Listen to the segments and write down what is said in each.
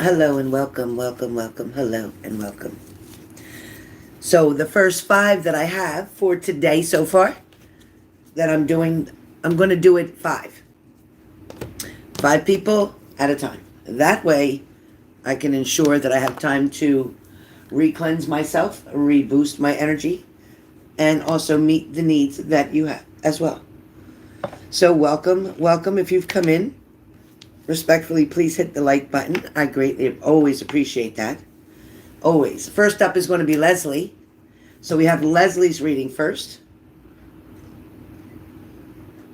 Hello and welcome, welcome, welcome. Hello and welcome. So the first 5 that I have for today so far that I'm doing, I'm going to do it 5. 5 people at a time. That way I can ensure that I have time to re-cleanse myself, reboost my energy, and also meet the needs that you have as well. So welcome, welcome if you've come in. Respectfully, please hit the like button. I greatly always appreciate that. Always. First up is going to be Leslie. So we have Leslie's reading first.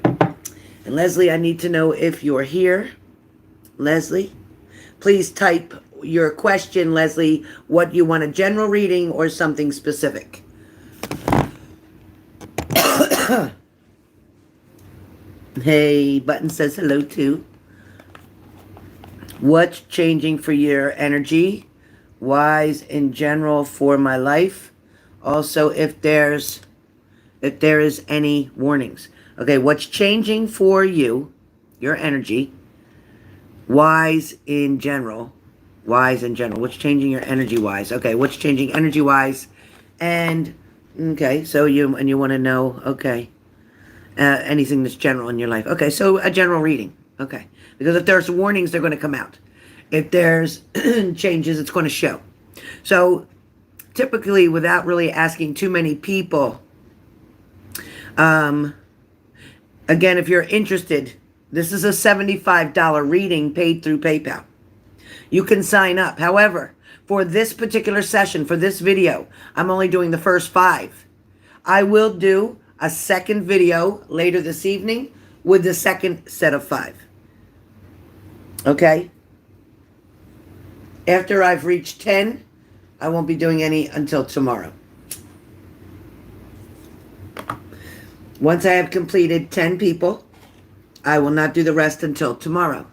And Leslie, I need to know if you're here. Leslie, please type your question, Leslie, what you want, a general reading or something specific. Hey, Button says hello too. What's changing for your energy? Wise in general for my life. Also, if there is any warnings. Okay, what's changing for you, your energy? Wise in general. Wise in general. What's changing your energy wise? Okay, what's changing energy wise? And okay, so you want to know, okay, anything that's general in your life. Okay, so a general reading. Okay. Because if there's warnings, they're going to come out. If there's changes, it's going to show. So typically, without really asking too many people, again, if you're interested, this is a $75 reading paid through PayPal. You can sign up. However, for this particular session, for this video, I'm only doing the first 5. I will do a second video later this evening with the second set of 5. Okay? After I've reached 10, I won't be doing any until tomorrow. Once I have completed 10 people, I will not do the rest until tomorrow.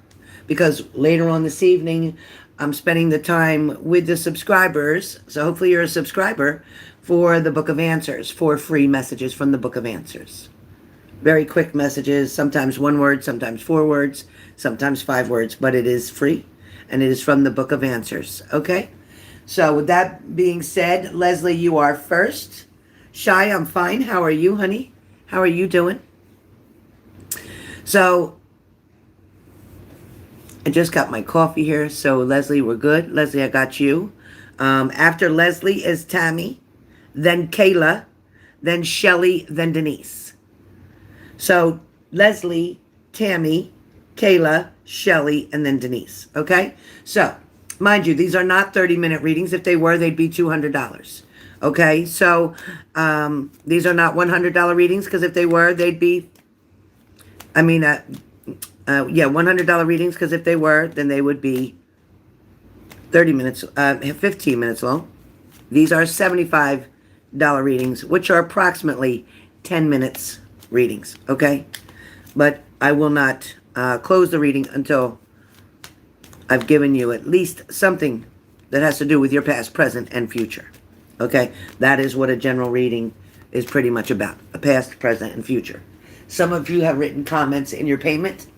Because later on this evening, I'm spending the time with the subscribers. So hopefully you're a subscriber for the Book of Answers, for free messages from the Book of Answers. Very quick messages, sometimes 1 word, sometimes 4 words, sometimes 5 words, but it is free, and it is from the Book of Answers, okay? So with that being said, Leslie, you are first. Shy, I'm fine. How are you, honey? How are you doing? So, I just got my coffee here, so Leslie, we're good. Leslie, I got you. After Leslie is Tammy, then Kayla, then Shelley, then Denise. So, Leslie, Tammy, Kayla, Shelley, and then Denise. Okay? So, mind you, these are not 30-minute readings. If they were, they'd be $200. Okay? So, these are not $100 readings, because if they were, they'd be, $100 readings, because if they were, then they would be 15 minutes long. These are $75 readings, which are approximately 10 minutes readings, okay? But I will not close the reading until I've given you at least something that has to do with your past, present, and future, okay? That is what a general reading is pretty much about, a past, present, and future. Some of you have written comments in your payment.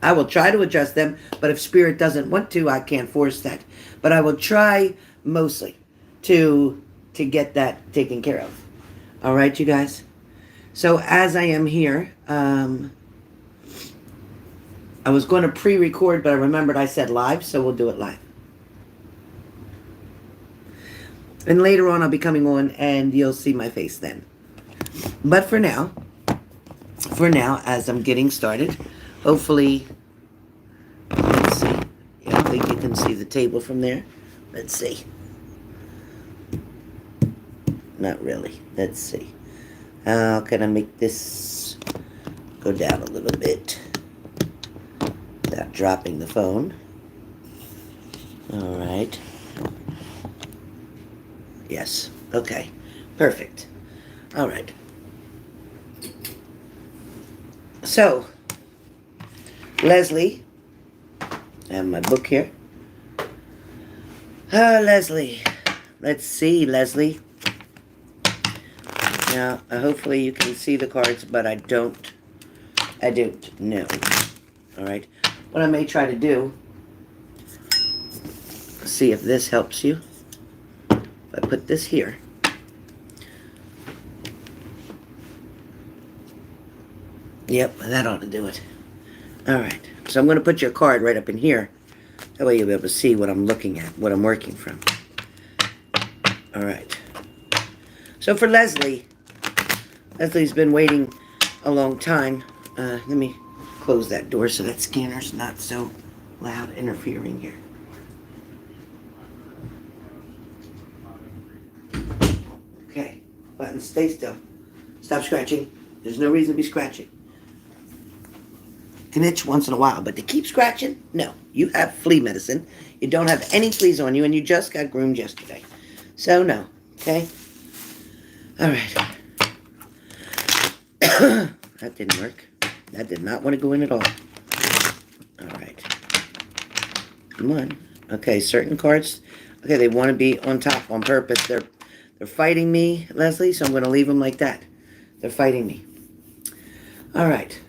I will try to adjust them, but if Spirit doesn't want to, I can't force that. But I will try mostly to get that taken care of. All right, you guys? So as I am here, I was going to pre-record, but I remembered I said live, so we'll do it live. And later on, I'll be coming on, and you'll see my face then. But for now, as I'm getting started, hopefully, let's see. Yeah, I think you can see the table from there. Let's see. Not really. Let's see. How can I make this go down a little bit without dropping the phone? All right. Yes. Okay. Perfect. All right. So, Leslie, I have my book here. Leslie. Let's see, Leslie. Now, hopefully you can see the cards, but I don't know. All right. What I may try to do Let's see if this helps you. If I put this here. Yep, that ought to do it. All right. So I'm going to put your card right up in here. That way you'll be able to see what I'm looking at, what I'm working from. All right. So for Leslie, Leslie's been waiting a long time. Let me close that door so that scanner's not so loud interfering here. Okay. Button, stay still. Stop scratching. There's no reason to be scratching. Can itch once in a while, but to keep scratching, no. You have flea medicine. You don't have any fleas on you, and you just got groomed yesterday. So, no. Okay? All right. That didn't work. That did not want to go in at all. All right. Come on. Okay, certain cards. Okay, they want to be on top on purpose. They're fighting me, Leslie, so I'm going to leave them like that. They're fighting me. All right.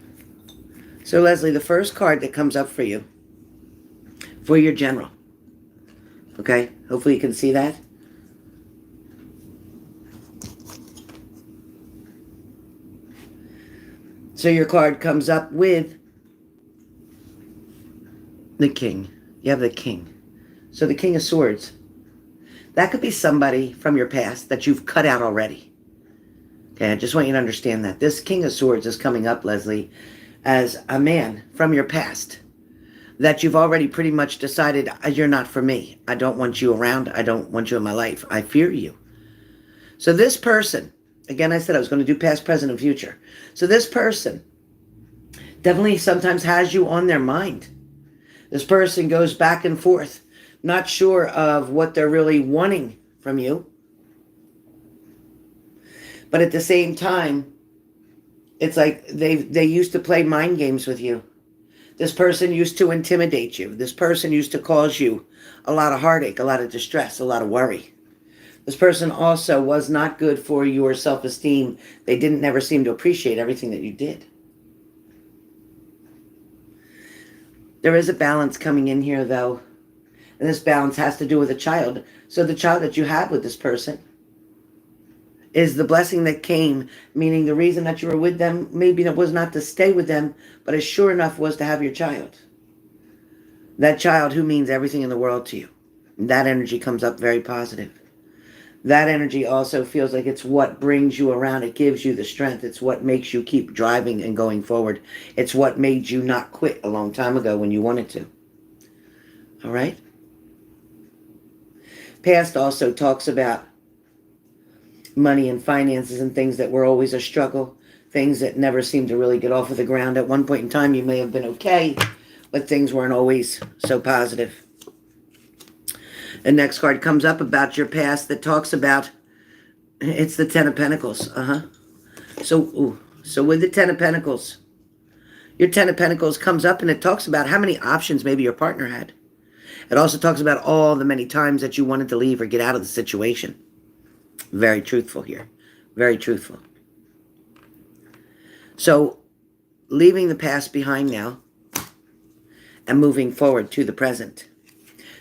So, Leslie, the first card that comes up for you, for your general, okay? Hopefully you can see that. So your card comes up with the King. You have the King. So the King of Swords. That could be somebody from your past that you've cut out already. Okay, I just want you to understand that. This King of Swords is coming up, Leslie, as a man from your past that you've already pretty much decided, you're not for me. I don't want you around. I don't want you in my life. I fear you. So this person, again, I said I was going to do past, present, and future. So this person definitely sometimes has you on their mind. This person goes back and forth, not sure of what they're really wanting from you. But at the same time, it's like they used to play mind games with you. This person used to intimidate you. This person used to cause you a lot of heartache, a lot of distress, a lot of worry. This person also was not good for your self-esteem. They didn't never seem to appreciate everything that you did. There is a balance coming in here, though. And this balance has to do with a child. So the child that you had with this person is the blessing that came, meaning the reason that you were with them, maybe it was not to stay with them, but it sure enough was to have your child. That child who means everything in the world to you. That energy comes up very positive. That energy also feels like it's what brings you around. It gives you the strength. It's what makes you keep driving and going forward. It's what made you not quit a long time ago when you wanted to. All right? Past also talks about money and finances and things that were always a struggle, things that never seemed to really get off of the ground. At one point in time, you may have been okay, but things weren't always so positive. The next card comes up about your past that talks about, it's the Ten of Pentacles. So with the Ten of Pentacles, your Ten of Pentacles comes up and it talks about how many options maybe your partner had. It also talks about all the many times that you wanted to leave or get out of the situation. Very truthful here. Very truthful. So, leaving the past behind now and moving forward to the present.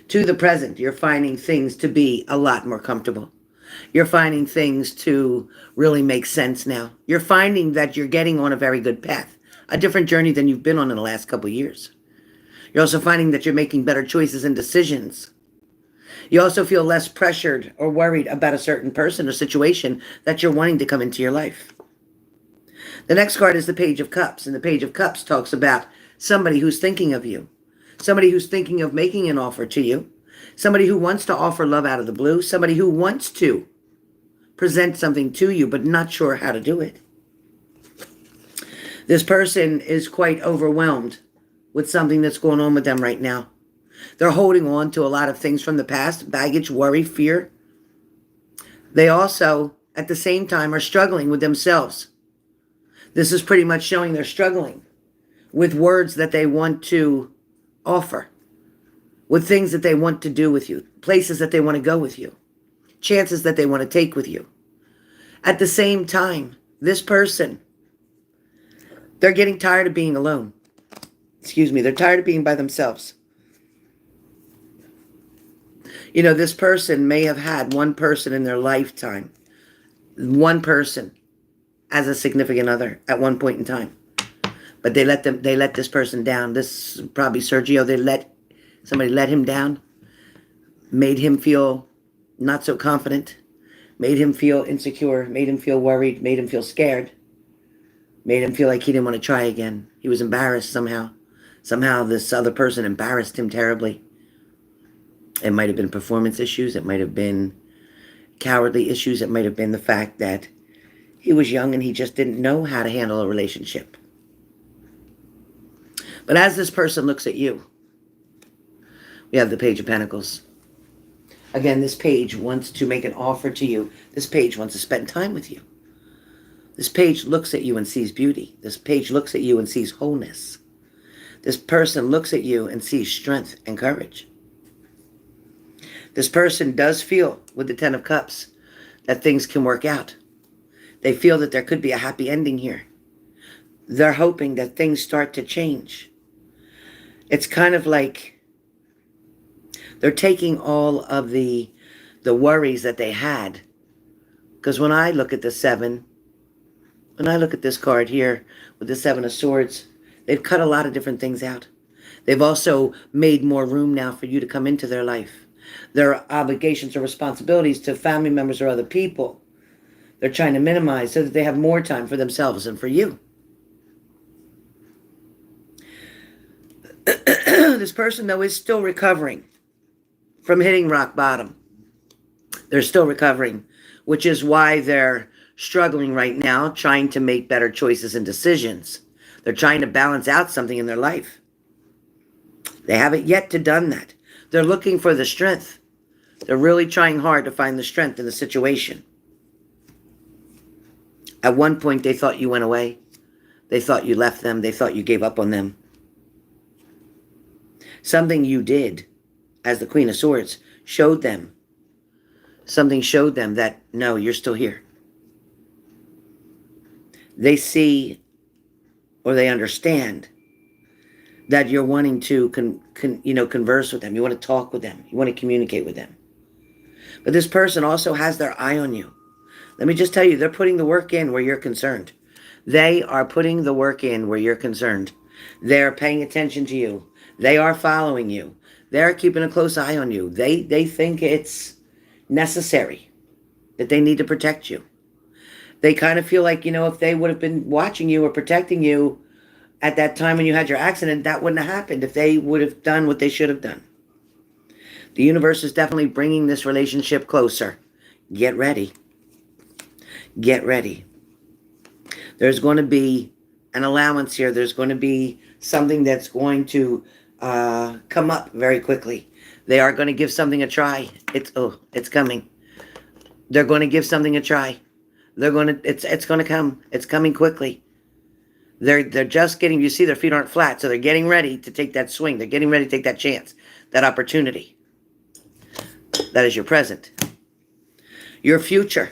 To the present, you're finding things to be a lot more comfortable. You're finding things to really make sense now. You're finding that you're getting on a very good path. A different journey than you've been on in the last couple of years. You're also finding that you're making better choices and decisions. You also feel less pressured or worried about a certain person or situation that you're wanting to come into your life. The next card is the Page of Cups, and the Page of Cups talks about somebody who's thinking of you, somebody who's thinking of making an offer to you, somebody who wants to offer love out of the blue, somebody who wants to present something to you but not sure how to do it. This person is quite overwhelmed with something that's going on with them right now. They're holding on to a lot of things from the past, baggage, worry, fear. They also, at the same time, are struggling with themselves. This is pretty much showing they're struggling with words that they want to offer, with things that they want to do with you, places that they want to go with you, chances that they want to take with you. At the same time, this person, they're getting tired of being alone. They're tired of being by themselves. You know, this person may have had one person in their lifetime, one person as a significant other at one point in time. But they let this person down. This probably Sergio, somebody let him down, made him feel not so confident, made him feel insecure, made him feel worried, made him feel scared, made him feel like he didn't want to try again. He was embarrassed somehow. Somehow this other person embarrassed him terribly. It might have been performance issues. It might have been cowardly issues. It might have been the fact that he was young and he just didn't know how to handle a relationship. But as this person looks at you, we have the Page of Pentacles. Again, this page wants to make an offer to you. This page wants to spend time with you. This page looks at you and sees beauty. This page looks at you and sees wholeness. This person looks at you and sees strength and courage. This person does feel, with the Ten of Cups, that things can work out. They feel that there could be a happy ending here. They're hoping that things start to change. It's kind of like they're taking all of the worries that they had. Because when I look at the Seven, when I look at this card here with the Seven of Swords, they've cut a lot of different things out. They've also made more room now for you to come into their life. Their obligations or responsibilities to family members or other people, they're trying to minimize so that they have more time for themselves and for you. This person, though, is still recovering from hitting rock bottom. They're still recovering, which is why they're struggling right now, trying to make better choices and decisions. They're trying to balance out something in their life. They haven't yet to done that. They're looking for the strength. They're really trying hard to find the strength in the situation. At one point, they thought you went away. They thought you left them. They thought you gave up on them. Something you did as the Queen of Swords showed them. Something showed them that, no, you're still here. They see or they understand that you're wanting to converse with them. You want to talk with them. You want to communicate with them. But this person also has their eye on you. Let me just tell you, they're putting the work in where you're concerned. They are putting the work in where you're concerned. They're paying attention to you. They are following you. They're keeping a close eye on you. They think it's necessary, that they need to protect you. They kind of feel like, if they would have been watching you or protecting you at that time when you had your accident, that wouldn't have happened if they would have done what they should have done. The universe is definitely bringing this relationship closer. Get ready. Get ready. There's going to be an allowance here. There's going to be something that's going to come up very quickly. They are going to give something a try. It's coming. They're going to give something a try. It's going to come. It's coming quickly. They're just getting, you see their feet aren't flat, so they're getting ready to take that swing. They're getting ready to take that chance, that opportunity. That is your present. Your future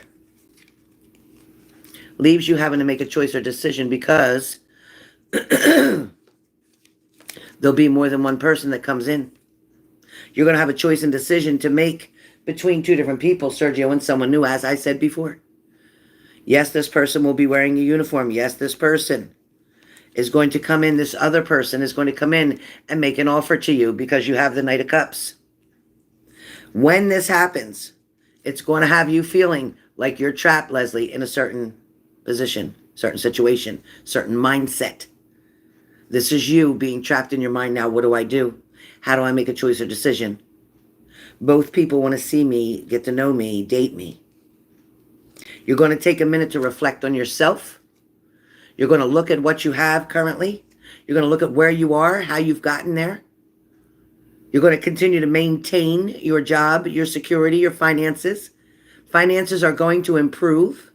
leaves you having to make a choice or decision because there'll be more than one person that comes in. You're going to have a choice and decision to make between two different people, Sergio and someone new, as I said before. Yes, this person will be wearing a uniform. Yes, this person is going to come in. This other person is going to come in and make an offer to you because you have the Knight of Cups. When this happens, it's going to have you feeling like you're trapped, Leslie, in a certain position, certain situation, certain mindset. This is you being trapped in your mind now. What do I do? How do I make a choice or decision? Both people want to see me, get to know me, date me. You're going to take a minute to reflect on yourself. You're going to look at what you have currently. You're going to look at where you are, how you've gotten there. You're going to continue to maintain your job, your security, your finances. Finances are going to improve.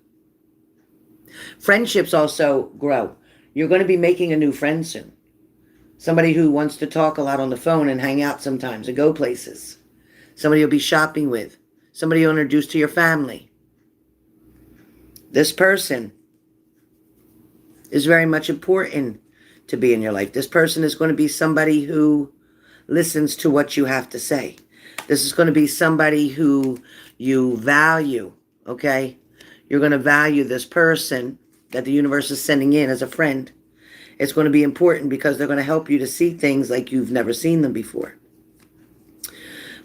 Friendships also grow. You're going to be making a new friend soon. Somebody who wants to talk a lot on the phone and hang out sometimes and go places. Somebody you'll be shopping with. Somebody you'll introduce to your family. This person is very much important to be in your life. This person is going to be somebody who listens to what you have to say. This is going to be somebody who you value, okay? You're going to value this person that the universe is sending in as a friend. It's going to be important because they're going to help you to see things like you've never seen them before.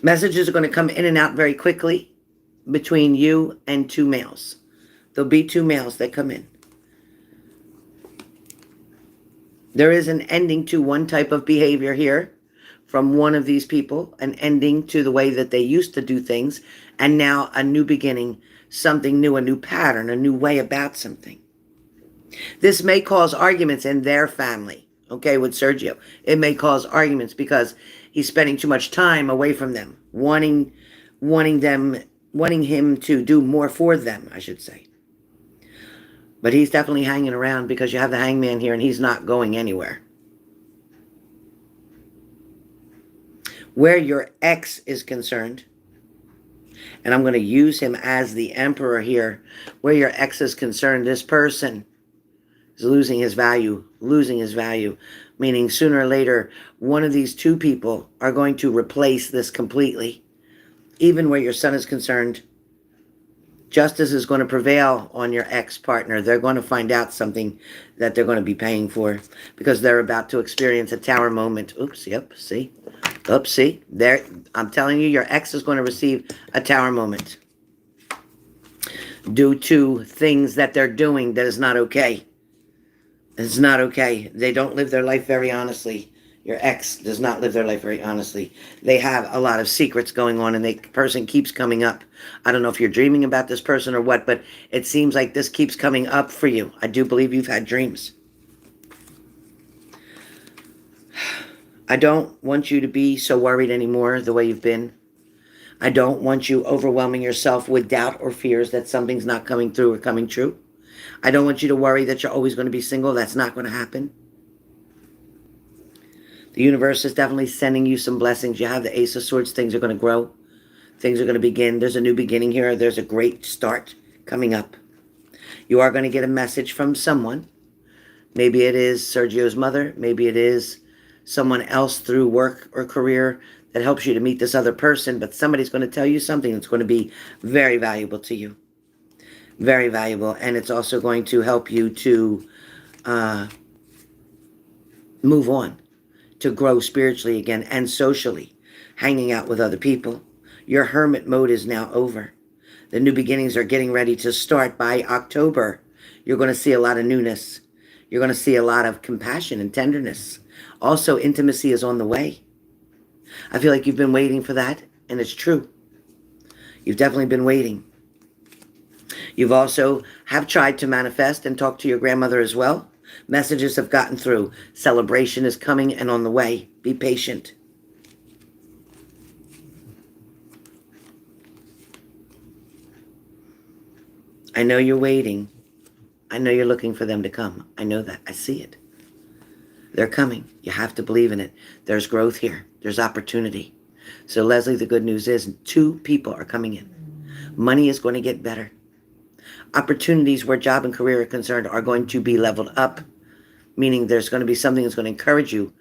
Messages are going to come in and out very quickly between you and two males. There'll be two males that come in. There is an ending to one type of behavior here from one of these people, an ending to the way that they used to do things, and now a new beginning, something new, a new pattern, a new way about something. This may cause arguments in their family, okay, with Sergio. It may cause arguments because he's spending too much time away from them, wanting him to do more for them, I should say. But he's definitely hanging around because you have the Hangman here and he's not going anywhere. Where your ex is concerned, and I'm going to use him as the Emperor here, where your ex is concerned, this person is losing his value, meaning sooner or later, one of these two people are going to replace this completely. Even where your son is concerned, justice is going to prevail on your ex-partner. They're going to find out something that they're going to be paying for because they're about to experience a tower moment. Oops, yep, see? Oops, see? There, I'm telling you, your ex is going to receive a tower moment due to things that they're doing that is not okay. It's not okay. They don't live their life very honestly. Your ex does not live their life very honestly. They have a lot of secrets going on and the person keeps coming up. I don't know if you're dreaming about this person or what, but it seems like this keeps coming up for you. I do believe you've had dreams. I don't want you to be so worried anymore the way you've been. I don't want you overwhelming yourself with doubt or fears that something's not coming through or coming true. I don't want you to worry that you're always going to be single. That's not going to happen. The universe is definitely sending you some blessings. You have the Ace of Swords. Things are going to grow. Things are going to begin. There's a new beginning here. There's a great start coming up. You are going to get a message from someone. Maybe it is Sergio's mother. Maybe it is someone else through work or career that helps you to meet this other person. But somebody's going to tell you something that's going to be very valuable to you. Very valuable. And it's also going to help you to move on, to grow spiritually again and socially, hanging out with other people. Your hermit mode is now over. The new beginnings are getting ready to start. By October, you're going to see a lot of newness. You're going to see a lot of compassion and tenderness. Also, intimacy is on the way. I feel like you've been waiting for that, and it's true. You've definitely been waiting. You've also have tried to manifest and talk to your grandmother as well. Messages have gotten through. Celebration is coming and on the way. Be patient. I know you're waiting. I know you're looking for them to come. I know that. I see it. They're coming. You have to believe in it. There's growth here. There's opportunity. So Leslie, the good news is 2 people are coming in. Money is going to get better. Opportunities where job and career are concerned are going to be leveled up, meaning there's going to be something that's going to encourage you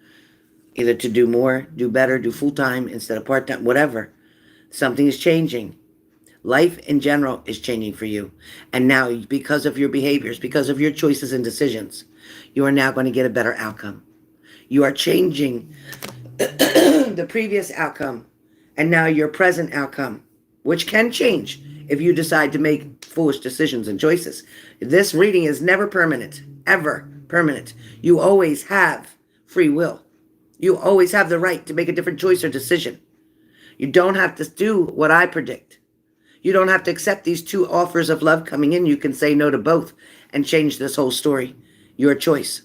either to do more, do better, do full-time instead of part-time, whatever. Something is changing. Life in general is changing for you. And now, because of your behaviors, because of your choices and decisions, you are now going to get a better outcome. You are changing the previous outcome and now your present outcome, which can change if you decide to make foolish decisions and choices. This reading is never permanent, ever permanent. You always have free will. You always have the right to make a different choice or decision. You don't have to do what I predict. You don't have to accept these 2 offers of love coming in. You can say no to both and change this whole story. Your choice.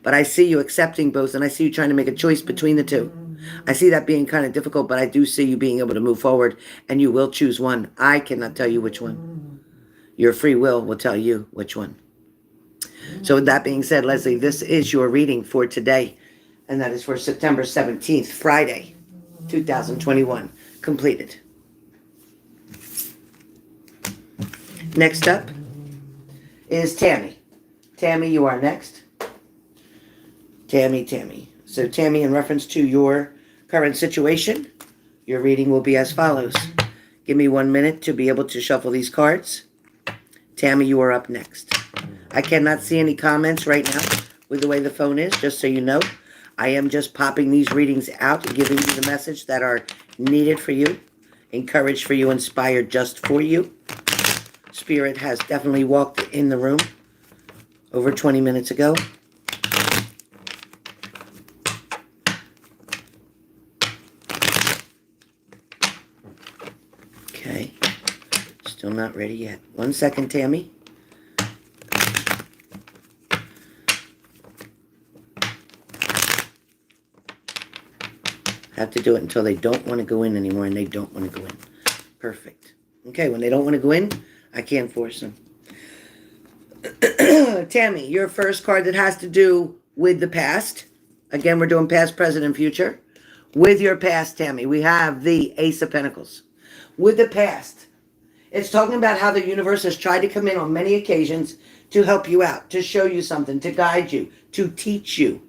But I see you accepting both, and I see you trying to make a choice between the 2. I see that being kind of difficult, but I do see you being able to move forward, and you will choose one. I cannot tell you which one. Your free will tell you which one. So with that being said, Leslie, this is your reading for today, and that is for September 17th, Friday, 2021, completed. Next up is Tammy. Tammy, you are next. Tammy. So Tammy, in reference to your current situation, Your reading will be as follows. Give me 1 minute to be able to shuffle these cards. Tammy, you are up next. I cannot see any comments right now with the way the phone is, just so you know. I am just popping these readings out and giving you the message that are needed for you, encouraged for you, inspired just for you. Spirit has definitely walked in the room over 20 minutes ago. Okay. Still not ready yet. 1 second, Tammy. Have to do it until they don't want to go in anymore, and they don't want to go in. Perfect. Okay, when they don't want to go in, I can't force them. Tammy, your first card that has to do with the past. Again, we're doing past, present, and future. With your past, Tammy, we have the Ace of Pentacles. With the past, it's talking about how the universe has tried to come in on many occasions to help you out, to show you something, to guide you, to teach you,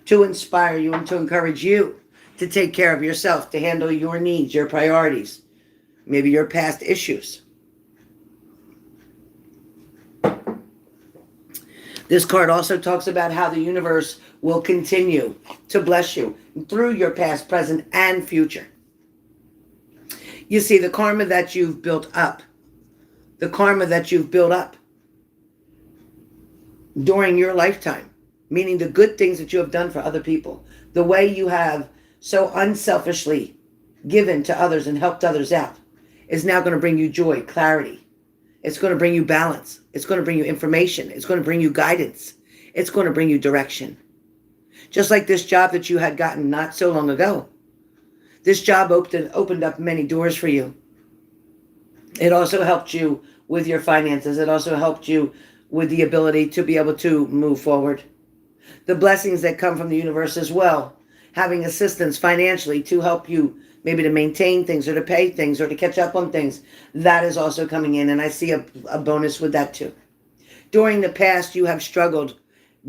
to inspire you, and to encourage you to take care of yourself, to handle your needs, your priorities, maybe your past issues. This card also talks about how the universe will continue to bless you through your past, present, and future. You see, the karma that you've built up, the karma that you've built up during your lifetime, meaning the good things that you have done for other people, the way you have so unselfishly given to others and helped others out, is now going to bring you joy, clarity. It's going to bring you balance. It's going to bring you information. It's going to bring you guidance. It's going to bring you direction. Just like this job that you had gotten not so long ago. This job opened up many doors for you. It also helped you with your finances. It also helped you with the ability to be able to move forward. The blessings that come from the universe as well. Having assistance financially to help you, maybe to maintain things or to pay things or to catch up on things. That is also coming in, and I see a bonus with that too. During the past, you have struggled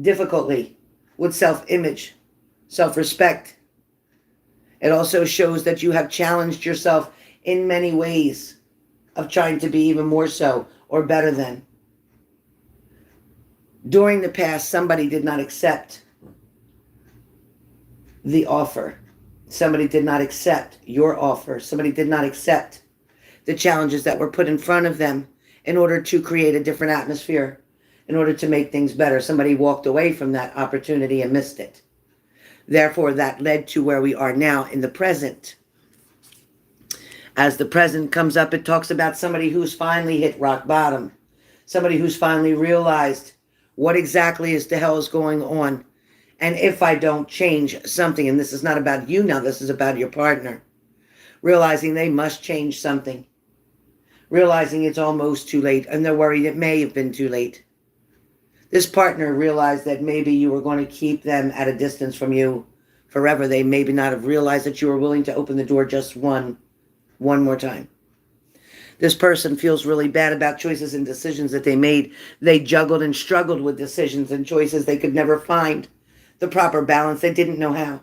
difficultly with self-image, self-respect. It also shows that you have challenged yourself in many ways of trying to be even more so or better than. During the past, somebody did not accept the offer. Somebody did not accept your offer. Somebody did not accept the challenges that were put in front of them in order to create a different atmosphere, in order to make things better. Somebody walked away from that opportunity and missed it. Therefore, that led to where we are now in the present. As the present comes up, it talks about somebody who's finally hit rock bottom. Somebody who's finally realized what exactly is the hell is going on. And if I don't change something, and this is not about you now, this is about your partner, realizing they must change something, realizing it's almost too late, and they're worried it may have been too late. This partner realized that maybe you were going to keep them at a distance from you forever. They maybe not have realized that you were willing to open the door just one more time. This person feels really bad about choices and decisions that they made. They juggled and struggled with decisions and choices. They could never find the proper balance. They didn't know how.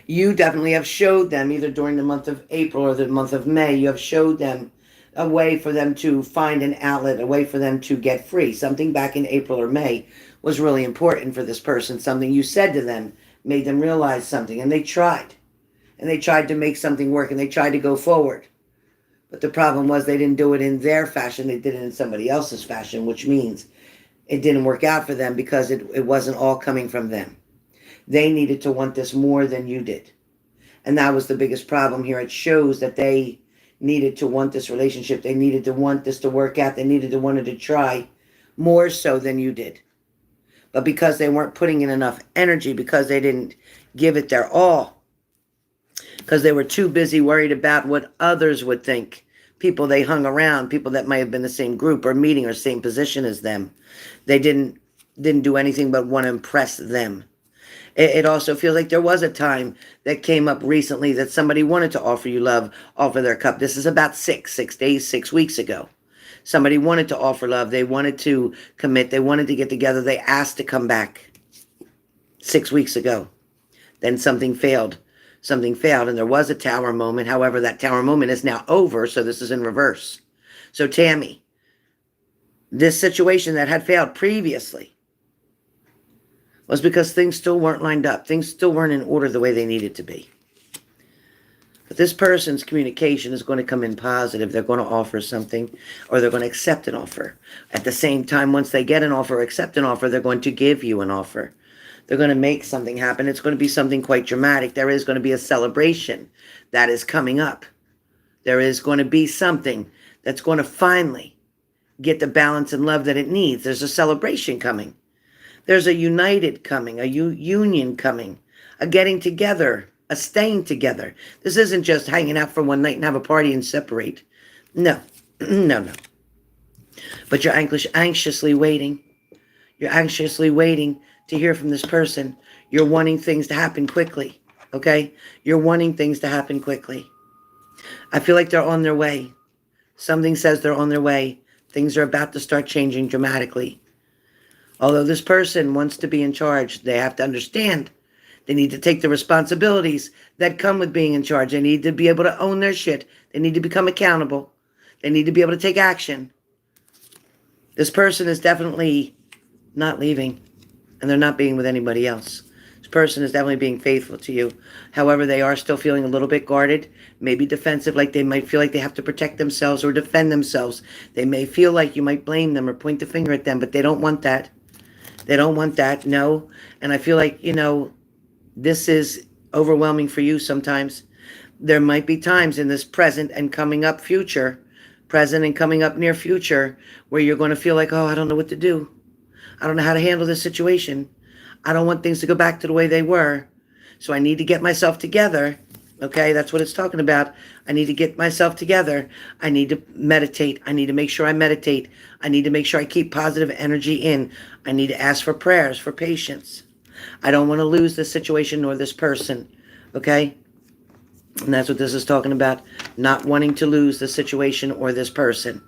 You definitely have showed them, either during the month of April or the month of May, you have showed them a way for them to find an outlet, a way for them to get free. Something back in April or May was really important for this person. Something you said to them made them realize something, and they tried. And they tried to make something work, and they tried to go forward. But the problem was they didn't do it in their fashion. They did it in somebody else's fashion, which means it didn't work out for them because it wasn't all coming from them. They needed to want this more than you did. And that was the biggest problem here. It shows that they needed to want this relationship. They needed to want this to work out. They needed to want it to try more so than you did. But because they weren't putting in enough energy, because they didn't give it their all, because they were too busy worried about what others would think, people they hung around, people that might have been the same group or meeting or same position as them, they didn't do anything but want to impress them. It also feels like there was a time that came up recently that somebody wanted to offer you love, offer their cup. This is about 6 days, 6 weeks ago. Somebody wanted to offer love. They wanted to commit. They wanted to get together. They asked to come back 6 weeks ago. Then something failed. something failed, and there was a tower moment. However, that tower moment is now over, so this is in reverse. So Tammy, this situation that had failed previously was because things still weren't lined up. Things still weren't in order the way they needed to be. But this person's communication is going to come in positive. They're going to offer something, or they're going to accept an offer. At the same time, once they get an offer or accept an offer, they're going to give you an offer. They're going to make something happen. It's going to be something quite dramatic. There is going to be a celebration that is coming up. There is going to be something that's going to finally get the balance and love that it needs. There's a celebration coming. There's a united coming, a union coming, a getting together, a staying together. This isn't just hanging out for one night and have a party and separate. No, no, no. But you're anxiously waiting. You're anxiously waiting to hear from this person. You're wanting things to happen quickly, okay? You're wanting things to happen quickly. I feel like they're on their way. Something says they're on their way. Things are about to start changing dramatically. Although this person wants to be in charge, they have to understand they need to take the responsibilities that come with being in charge. They need to be able to own their shit. They need to become accountable. They need to be able to take action. This person is definitely not leaving, and they're not being with anybody else. This person is definitely being faithful to you. However, they are still feeling a little bit guarded, maybe defensive, like they might feel like they have to protect themselves or defend themselves. They may feel like you might blame them or point the finger at them, but they don't want that. They don't want that, no. And I feel like, this is overwhelming for you sometimes. There might be times in this present and coming up future, present and coming up near future, where you're going to feel like, oh, I don't know what to do. I don't know how to handle this situation. I don't want things to go back to the way they were. So I need to get myself together. Okay, that's what it's talking about. I need to get myself together. I need to meditate. I need to make sure I meditate. I need to make sure I keep positive energy in. I need to ask for prayers, for patience. I don't want to lose this situation nor this person. Okay? And that's what this is talking about. Not wanting to lose the situation or this person.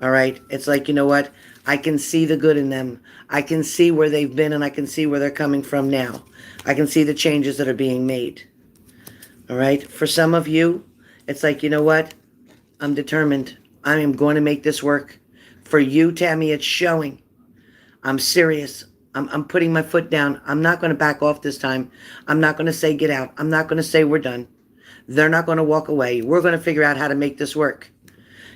All right? It's like, you know what? I can see the good in them. I can see where they've been, and I can see where they're coming from now. I can see the changes that are being made. All right? For some of you, it's like, you know what? I'm determined. I am going to make this work. For you, Tammy, it's showing. I'm serious. I'm putting my foot down. I'm not going to back off this time. I'm not going to say get out. I'm not going to say we're done. They're not going to walk away. We're going to figure out how to make this work.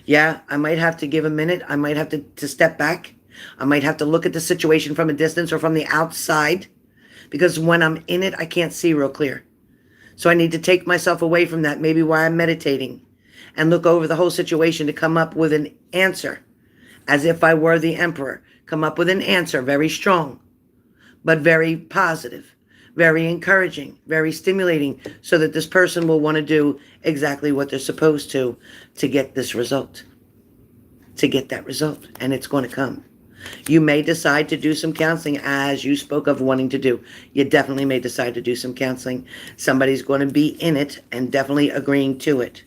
Yeah, I might have to give a minute. I might have to step back. I might have to look at the situation from a distance or from the outside, because when I'm in it, I can't see real clear. So I need to take myself away from that, maybe while I'm meditating, and look over the whole situation to come up with an answer, as if I were the emperor. Come up with an answer, very strong, but very positive, very encouraging, very stimulating, so that this person will want to do exactly what they're supposed to get this result, to get that result, and it's going to come. You may decide to do some counseling, as you spoke of wanting to do. You definitely may decide to do some counseling. Somebody's going to be in it and definitely agreeing to it.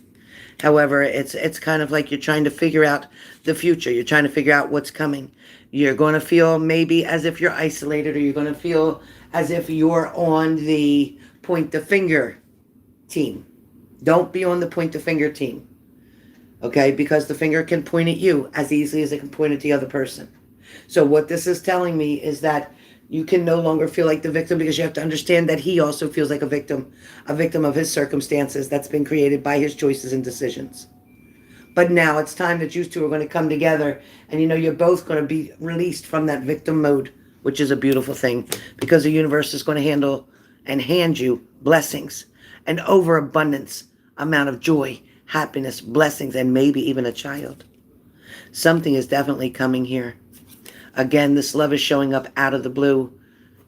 However, it's kind of like you're trying to figure out the future. You're trying to figure out what's coming. You're going to feel maybe as if you're isolated, or you're going to feel as if you're on the point the finger team. Don't be on the point the finger team. Okay? Because the finger can point at you as easily as it can point at the other person. So what this is telling me is that you can no longer feel like the victim, because you have to understand that he also feels like a victim of his circumstances that's been created by his choices and decisions. But now it's time that you two are going to come together, and you're both going to be released from that victim mode, which is a beautiful thing, because the universe is going to handle and hand you blessings, an overabundance amount of joy, happiness, blessings, and maybe even a child. Something is definitely coming here. Again, this love is showing up out of the blue.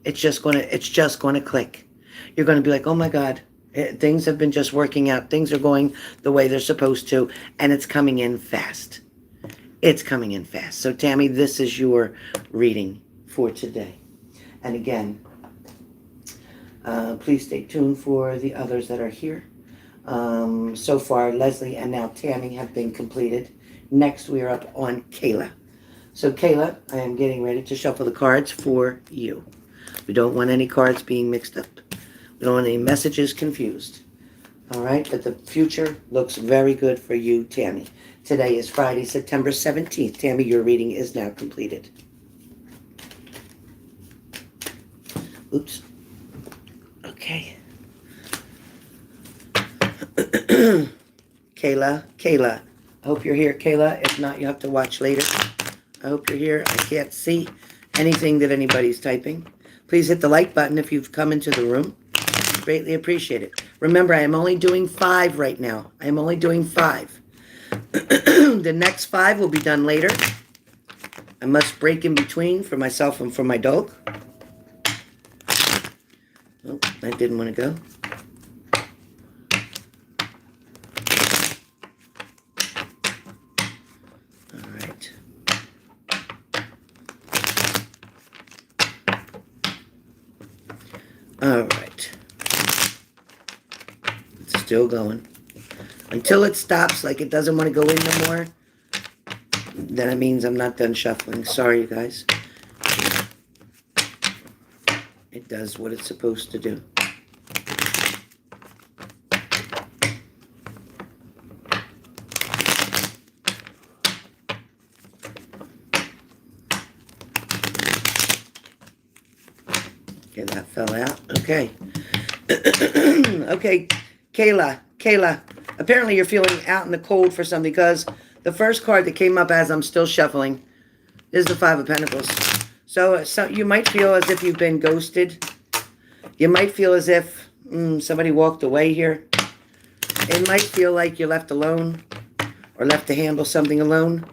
It's just going to click. You're going to be like, oh my God, things have been just working out. Things are going the way they're supposed to, and it's coming in fast. It's coming in fast. So Tammy, this is your reading for today. And again, please stay tuned for the others that are here. So far, Leslie and now Tammy have been completed. Next, we are up on Kayla. So Kayla, I am getting ready to shuffle the cards for you. We don't want any cards being mixed up. We don't want any messages confused. All right, but the future looks very good for you, Tammy. Today is Friday, September 17th. Tammy, your reading is now completed. Oops. Okay. Kayla. I hope you're here, Kayla. If not, you have to watch later. I hope you're here. I can't see anything that anybody's typing. Please hit the like button if you've come into the room. Greatly appreciate it. Remember, I am only doing 5 right now. I am only doing 5. The next 5 will be done later. I must break in between for myself and for my dog. Oh, that didn't want to go. All right. All right. It's still going. Until it stops, like it doesn't want to go in no more, then it means I'm not done shuffling. Sorry, you guys. It does what it's supposed to do. Okay, that fell out. Okay. Okay, Kayla. Apparently you're feeling out in the cold for something because the first card that came up as I'm still shuffling is the 5 of Pentacles. So you might feel as if you've been ghosted. You might feel as if somebody walked away here. It might feel like you're left alone or left to handle something alone.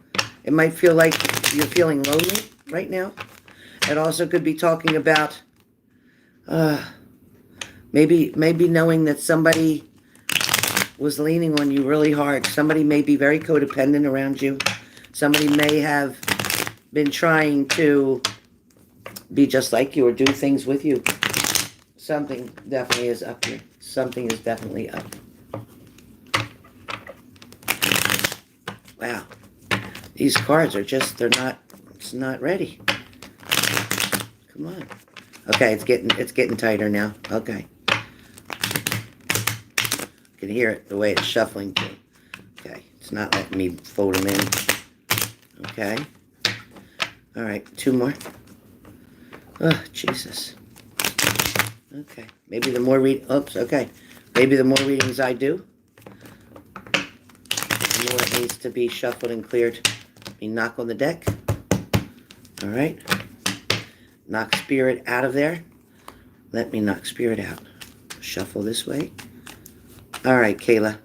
It might feel like you're feeling lonely right now. It also could be talking about maybe knowing that somebody was leaning on you really hard. Somebody may be very codependent around you. Somebody may have been trying to be just like you or do things with you. Something definitely is up here. Something is definitely up. Wow. These cards are just, it's not ready. Come on. Okay, it's getting tighter now. Okay. You can hear it the way it's shuffling too. Okay, it's not letting me fold them in. Okay. All right, 2 more. Oh, Jesus. Okay, maybe the more okay. Maybe the more readings I do, the more it needs to be shuffled and cleared. Me knock on the deck. All right. Knock spirit out of there. Let me knock spirit out. Shuffle this way. All right, Kayla.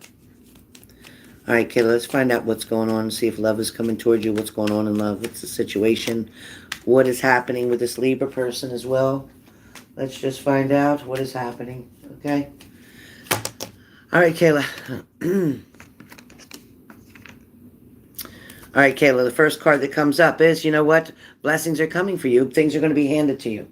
All right, Kayla, let's find out what's going on. See if love is coming towards you. What's going on in love? What's the situation? What is happening with this Libra person as well? Let's just find out what is happening, okay? All right, Kayla. All right, Kayla, the first card that comes up is, you know what? Blessings are coming for you. Things are going to be handed to you.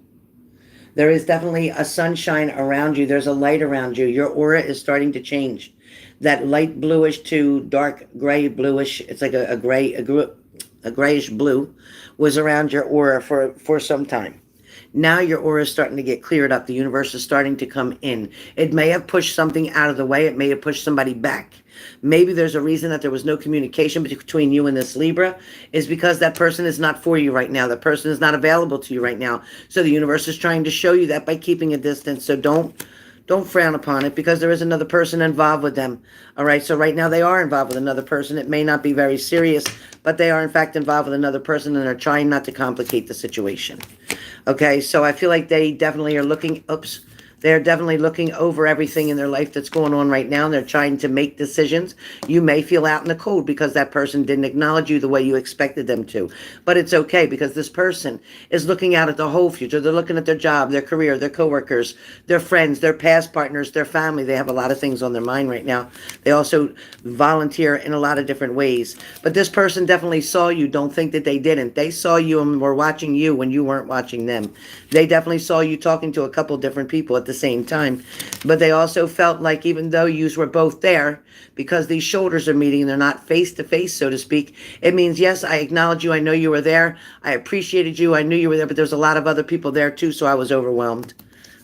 There is definitely a sunshine around you. There's a light around you. Your aura is starting to change. That light bluish to dark gray bluish, it's like a grayish blue, was around your aura for some time. Now your aura is starting to get cleared up. The universe is starting to come in. It may have pushed something out of the way. It may have pushed somebody back. Maybe there's a reason that there was no communication between you and this Libra is because that person is not for you right now. That person is not available to you right now. So the universe is trying to show you that by keeping a distance. So don't frown upon it because there is another person involved with them. All right. So right now they are involved with another person. It may not be very serious, but they are in fact involved with another person and they're trying not to complicate the situation. Okay. So I feel like they definitely are looking, they're definitely looking over everything in their life that's going on right now. And they're trying to make decisions. You may feel out in the cold because that person didn't acknowledge you the way you expected them to. But it's okay because this person is looking out at the whole future. They're looking at their job, their career, their coworkers, their friends, their past partners, their family. They have a lot of things on their mind right now. They also volunteer in a lot of different ways. But this person definitely saw you. Don't think that they didn't. They saw you and were watching you when you weren't watching them. They definitely saw you talking to a couple different people at the same time. But they also felt like even though you were both there, because these shoulders are meeting and they're not face to face, so to speak, it means, yes, I acknowledge you. I know you were there. I appreciated you. I knew you were there, but there's a lot of other people there too, so I was overwhelmed.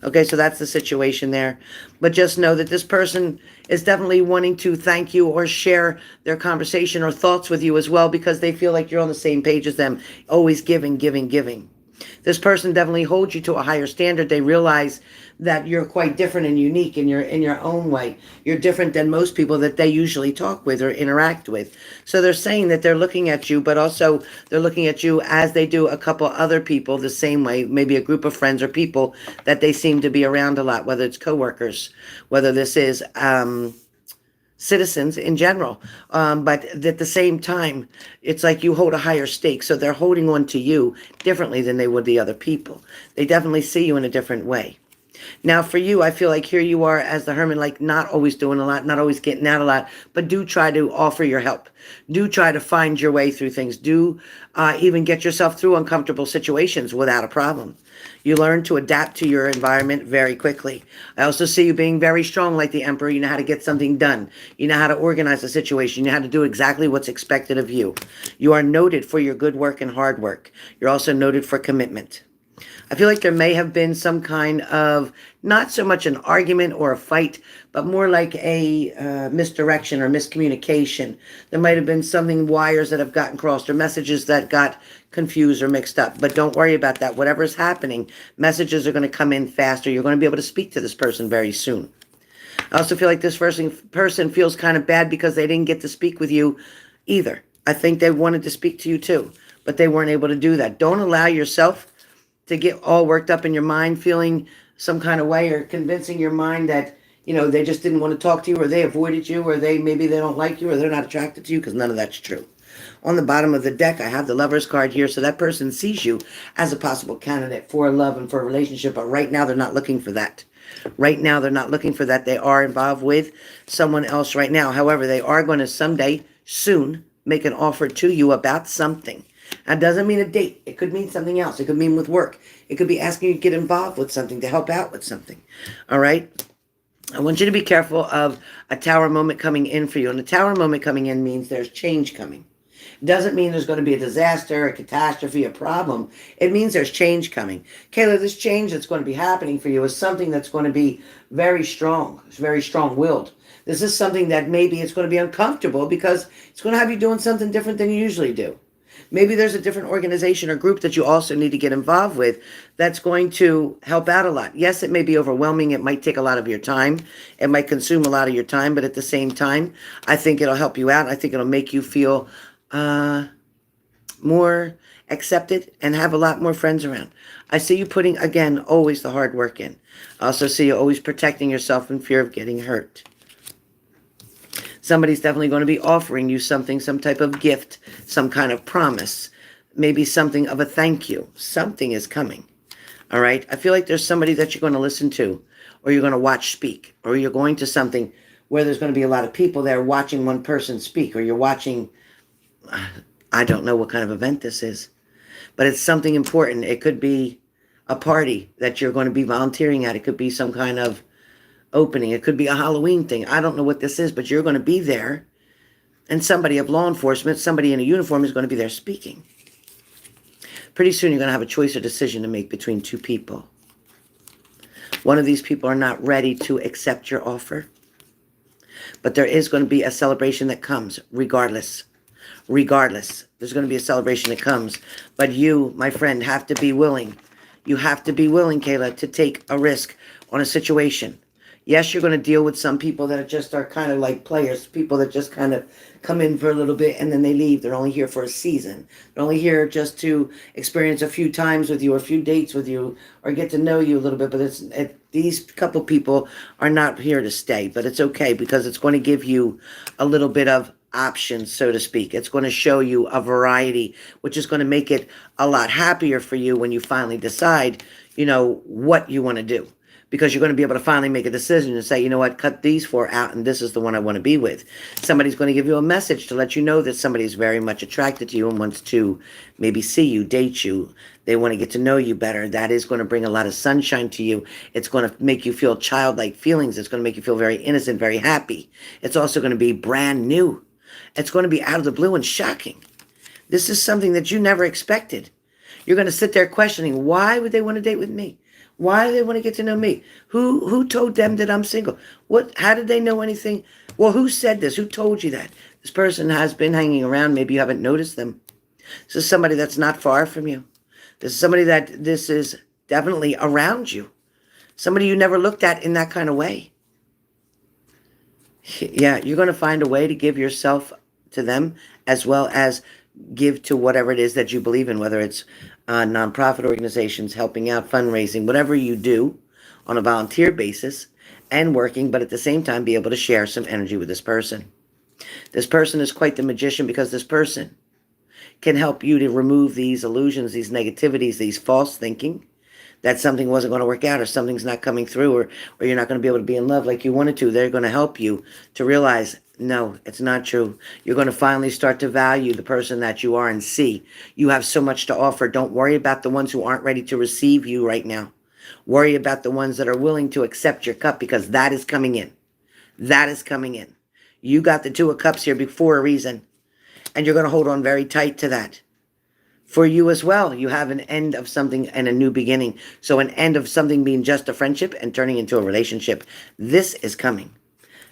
Okay, so that's the situation there. But just know that this person is definitely wanting to thank you or share their conversation or thoughts with you as well, because they feel like you're on the same page as them. Always giving, giving, giving. This person definitely holds you to a higher standard. They realize that you're quite different and unique in your own way. You're different than most people that they usually talk with or interact with. So they're saying that they're looking at you, but also they're looking at you as they do a couple other people the same way, maybe a group of friends or people that they seem to be around a lot, whether it's coworkers, whether this is citizens in general. But at the same time, it's like you hold a higher stake. So they're holding on to you differently than they would the other people. They definitely see you in a different way. Now for you, I feel like here you are as the hermit, like not always doing a lot, not always getting out a lot, but do try to offer your help. Do try to find your way through things. Do even get yourself through uncomfortable situations without a problem. You learn to adapt to your environment very quickly. I also see you being very strong like the Emperor. You know how to get something done. You know how to organize a situation. You know how to do exactly what's expected of you. You are noted for your good work and hard work. You're also noted for commitment. I feel like there may have been some kind of, not so much an argument or a fight, but more like a misdirection or miscommunication. There might have been something, wires that have gotten crossed or messages that got confused or mixed up. But don't worry about that. Whatever is happening, messages are going to come in faster. You're going to be able to speak to this person very soon. I also feel like this person feels kind of bad because they didn't get to speak with you either. I think they wanted to speak to you too, but they weren't able to do that. Don't allow yourself to get all worked up in your mind, feeling some kind of way, or convincing your mind that, you know, they just didn't want to talk to you, or they avoided you, or maybe they don't like you, or they're not attracted to you, because none of that's true. On the bottom of the deck, I have the Lover's card here, so that person sees you as a possible candidate for love and for a relationship, but right now they're not looking for that. Right now they're not looking for that. They are involved with someone else right now. However, they are going to someday, soon, make an offer to you about something. That doesn't mean a date. It could mean something else. It could mean with work. It could be asking you to get involved with something, to help out with something. All right? I want you to be careful of a tower moment coming in for you. And a tower moment coming in means there's change coming. It doesn't mean there's going to be a disaster, a catastrophe, a problem. It means there's change coming. Kayla, this change that's going to be happening for you is something that's going to be very strong. It's very strong-willed. This is something that maybe it's going to be uncomfortable because it's going to have you doing something different than you usually do. Maybe there's a different organization or group that you also need to get involved with that's going to help out a lot. Yes, it may be overwhelming. It might take a lot of your time. It might consume a lot of your time. But at the same time, I think it'll help you out. I think it'll make you feel more accepted and have a lot more friends around. I see you putting, again, always the hard work in. I also see you always protecting yourself in fear of getting hurt. Somebody's definitely going to be offering you something, some type of gift, some kind of promise, maybe something of a thank you. Something is coming, all right? I feel like there's somebody that you're going to listen to, or you're going to watch speak, or you're going to something where there's going to be a lot of people there watching one person speak, or you're watching, I don't know what kind of event this is, but it's something important. It could be a party that you're going to be volunteering at. It could be some kind of opening. It could be a Halloween thing. I don't know what this is, but you're going to be there, and somebody of law enforcement, somebody in a uniform is going to be there speaking. Pretty soon you're going to have a choice or decision to make between two people. One of these people are not ready to accept your offer, but there is going to be a celebration that comes regardless. Regardless, there's going to be a celebration that comes, but you, my friend, have to be willing. You have to be willing, Kayla, to take a risk on a situation. Yes, you're going to deal with some people that are kind of like players, people that just kind of come in for a little bit and then they leave. They're only here for a season. They're only here just to experience a few times with you, or a few dates with you, or get to know you a little bit. But these couple people are not here to stay, but it's okay because it's going to give you a little bit of options, so to speak. It's going to show you a variety, which is going to make it a lot happier for you when you finally decide, what you want to do. Because you're going to be able to finally make a decision and say, you know what, cut these four out and this is the one I want to be with. Somebody's going to give you a message to let you know that somebody's very much attracted to you and wants to maybe see you, date you. They want to get to know you better. That is going to bring a lot of sunshine to you. It's going to make you feel childlike feelings. It's going to make you feel very innocent, very happy. It's also going to be brand new. It's going to be out of the blue and shocking. This is something that you never expected. You're going to sit there questioning, why would they want to date with me? Why do they want to get to know me? Who told them that I'm single? How did they know anything? Well, who said this? Who told you that? This person has been hanging around. Maybe you haven't noticed them. This is somebody that's not far from you. This is somebody that this is definitely around you. Somebody you never looked at in that kind of way. Yeah, you're going to find a way to give yourself to them as well as give to whatever it is that you believe in, whether it's nonprofit organizations, helping out, fundraising, whatever you do on a volunteer basis and working, but at the same time be able to share some energy with this person. This person is quite the magician because this person can help you to remove these illusions, these negativities, these false thinking that something wasn't going to work out or something's not coming through or you're not going to be able to be in love like you wanted to. They're going to help you to realize, no, it's not true. You're going to finally start to value the person that you are and see you have so much to offer. Don't worry about the ones who aren't ready to receive you right now. Worry about the ones that are willing to accept your cup because that is coming in. That is coming in. You got the Two of Cups here before a reason, and you're going to hold on very tight to that. For you as well, you have an end of something and a new beginning. So an end of something being just a friendship and turning into a relationship. This is coming.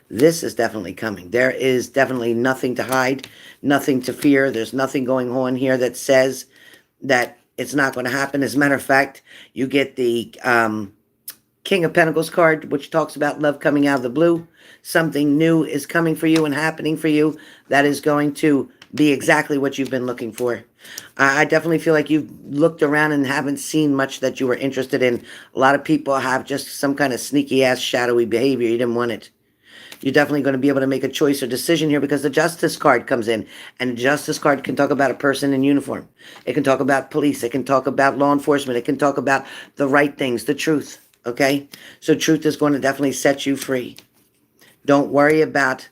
This is definitely coming. There is definitely nothing to hide, nothing to fear. There's nothing going on here that says that it's not going to happen. As a matter of fact, you get the King of Pentacles card, which talks about love coming out of the blue. Something new is coming for you and happening for you that is going to be exactly what you've been looking for. I definitely feel like you've looked around and haven't seen much that you were interested in. A lot of people have just some kind of sneaky-ass, shadowy behavior. You didn't want it. You're definitely going to be able to make a choice or decision here because the Justice card comes in. And the Justice card can talk about a person in uniform. It can talk about police. It can talk about law enforcement. It can talk about the right things, the truth. Okay? So truth is going to definitely set you free. Don't worry about